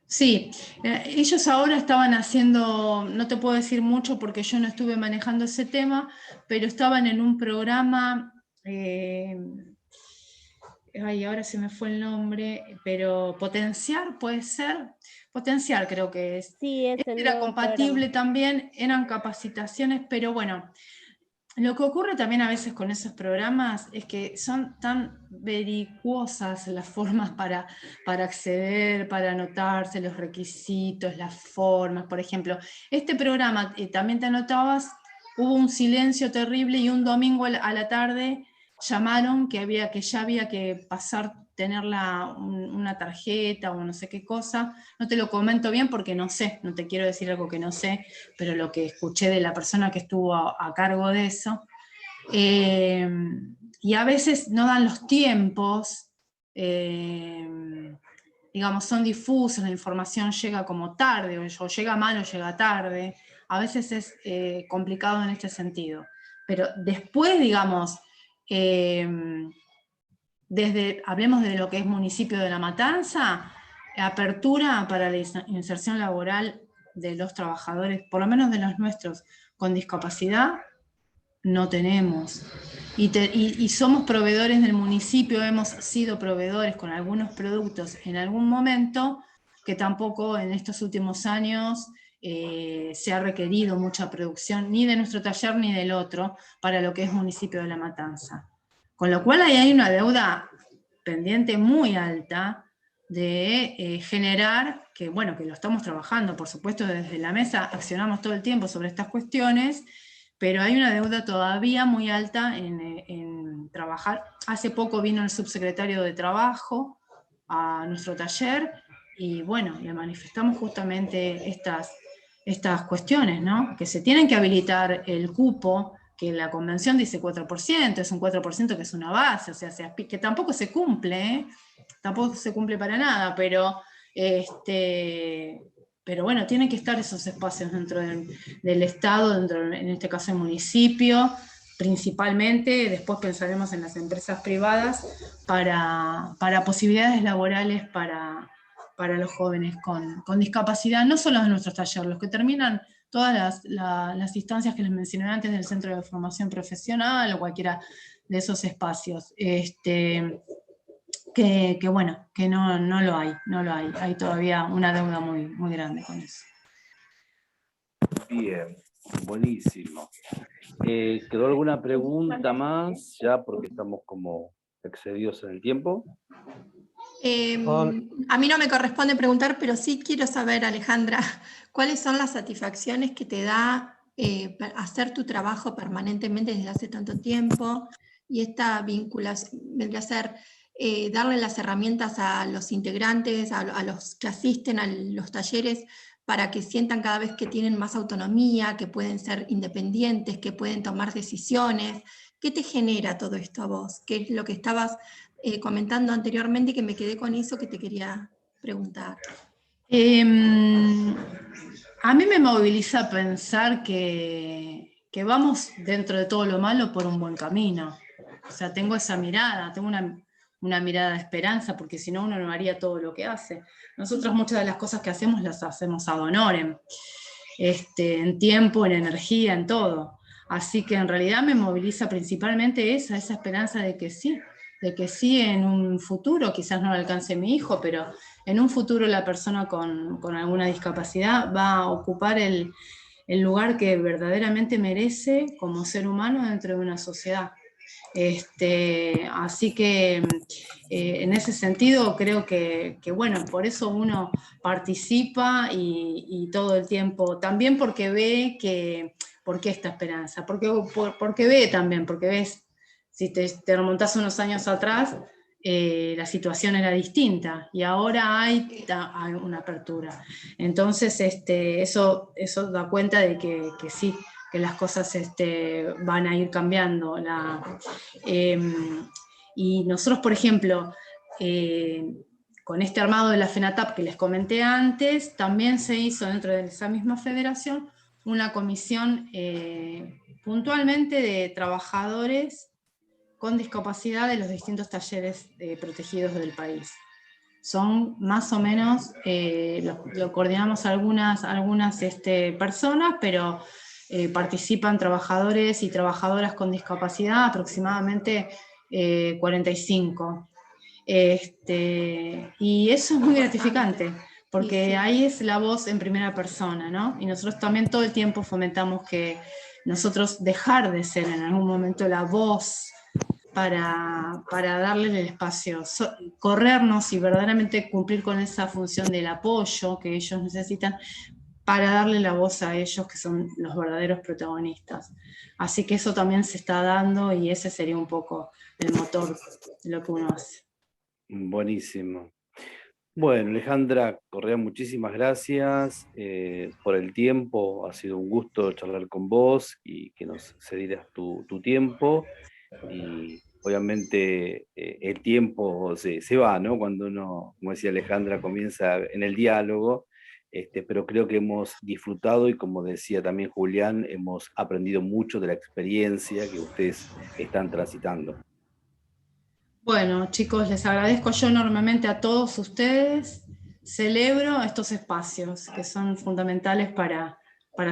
Speaker 8: Sí, ellos ahora estaban haciendo, no te puedo decir mucho porque yo no estuve manejando ese tema, pero estaban en un programa, ahora se me fue el nombre, pero Potenciar, ¿puede ser? Potenciar creo que es.
Speaker 11: Sí,
Speaker 8: era compatible programa. También, eran capacitaciones, pero bueno, lo que ocurre también a veces con esos programas es que son tan vericuosas las formas para acceder, para anotarse, los requisitos, las formas. Por ejemplo, este programa, también te anotabas, hubo un silencio terrible y un domingo a la tarde llamaron que ya había que pasar, tener una tarjeta o no sé qué cosa. No te lo comento bien porque no sé, no te quiero decir algo que no sé, pero lo que escuché de la persona que estuvo a cargo de eso. Y a veces no dan los tiempos, digamos, son difusos, la información llega como tarde, o llega mal o llega tarde. A veces es complicado en este sentido. Pero después, digamos, hablemos de lo que es municipio de La Matanza, apertura para la inserción laboral de los trabajadores, por lo menos de los nuestros, con discapacidad, no tenemos. Y somos proveedores del municipio, hemos sido proveedores con algunos productos en algún momento, que tampoco en estos últimos años se ha requerido mucha producción, ni de nuestro taller ni del otro, para lo que es municipio de La Matanza. Con lo cual ahí hay una deuda pendiente muy alta de generar, que bueno, que lo estamos trabajando, por supuesto desde la mesa accionamos todo el tiempo sobre estas cuestiones, pero hay una deuda todavía muy alta en trabajar. Hace poco vino el subsecretario de Trabajo a nuestro taller, y bueno, le manifestamos justamente estas cuestiones, ¿no? Que se tienen que habilitar el cupo, que la convención dice 4%, es un 4% que es una base, o sea, que tampoco se cumple, tampoco se cumple para nada, pero bueno, tienen que estar esos espacios dentro del Estado, en este caso el municipio, principalmente. Después pensaremos en las empresas privadas para posibilidades laborales para los jóvenes con discapacidad, no solo de nuestros talleres, los que terminan todas las instancias que les mencioné antes del Centro de Formación Profesional o cualquiera de esos espacios. Que bueno, que no lo hay, hay todavía una deuda muy, muy grande con eso.
Speaker 2: Bien, buenísimo. ¿Quedó alguna pregunta más? Ya porque estamos como excedidos en el tiempo.
Speaker 1: A mí no me corresponde preguntar, pero sí quiero saber, Alejandra, ¿cuáles son las satisfacciones que te da hacer tu trabajo permanentemente desde hace tanto tiempo? Y esta vinculación vendría a ser darle las herramientas a los integrantes, a los que asisten a los talleres, para que sientan cada vez que tienen más autonomía, que pueden ser independientes, que pueden tomar decisiones. ¿Qué te genera todo esto a vos? ¿Qué es lo que estabas comentando anteriormente, que me quedé con eso que te quería preguntar?
Speaker 8: A mí me moviliza pensar que vamos, dentro de todo lo malo, por un buen camino. O sea, tengo esa mirada, tengo una mirada de esperanza, porque si no uno no haría todo lo que hace. Nosotros muchas de las cosas que hacemos las hacemos ad honorem. en tiempo, en energía, en todo. Así que en realidad me moviliza principalmente esa esperanza de que sí en un futuro, quizás no lo alcance mi hijo, pero en un futuro la persona con alguna discapacidad va a ocupar el lugar que verdaderamente merece como ser humano dentro de una sociedad. Así que en ese sentido creo que bueno, por eso uno participa y todo el tiempo, también porque ve ¿por qué esta esperanza? Porque ve también, porque ves, si te remontás unos años atrás, la situación era distinta y ahora hay una apertura. Entonces eso da cuenta de que sí, que las cosas van a ir cambiando. Y nosotros, por ejemplo, con este armado de la FENATAP que les comenté antes, también se hizo dentro de esa misma federación una comisión puntualmente de trabajadores con discapacidad de los distintos talleres protegidos del país. Son más o menos, lo coordinamos algunas personas, pero participan trabajadores y trabajadoras con discapacidad, aproximadamente 45. Y eso es muy gratificante, porque sí, ahí es la voz en primera persona, ¿no? Y nosotros también todo el tiempo fomentamos que nosotros dejar de ser en algún momento la voz para darle el espacio, corrernos y verdaderamente cumplir con esa función del apoyo que ellos necesitan, para darle la voz a ellos que son los verdaderos protagonistas. Así que eso también se está dando y ese sería un poco el motor de lo que uno hace.
Speaker 2: Buenísimo. Bueno, Alejandra Correa, muchísimas gracias por el tiempo. Ha sido un gusto charlar con vos y que nos cedieras tu tiempo. Y obviamente el tiempo se va, ¿no? Cuando uno, como decía Alejandra, comienza en el diálogo, pero creo que hemos disfrutado y, como decía también Julián, hemos aprendido mucho de la experiencia que ustedes están transitando.
Speaker 8: Bueno, chicos, les agradezco yo enormemente a todos ustedes. Celebro estos espacios que son fundamentales para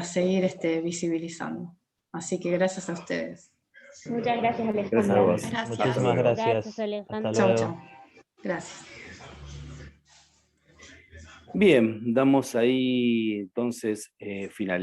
Speaker 8: seguir visibilizando. Así que gracias a ustedes.
Speaker 10: Muchas gracias, Alejandra.
Speaker 2: Gracias a vos.
Speaker 8: Gracias.
Speaker 9: Muchísimas gracias.
Speaker 11: Gracias, Alejandra.
Speaker 9: Hasta luego.
Speaker 8: Chau, chau. Gracias.
Speaker 2: Bien, damos ahí entonces final.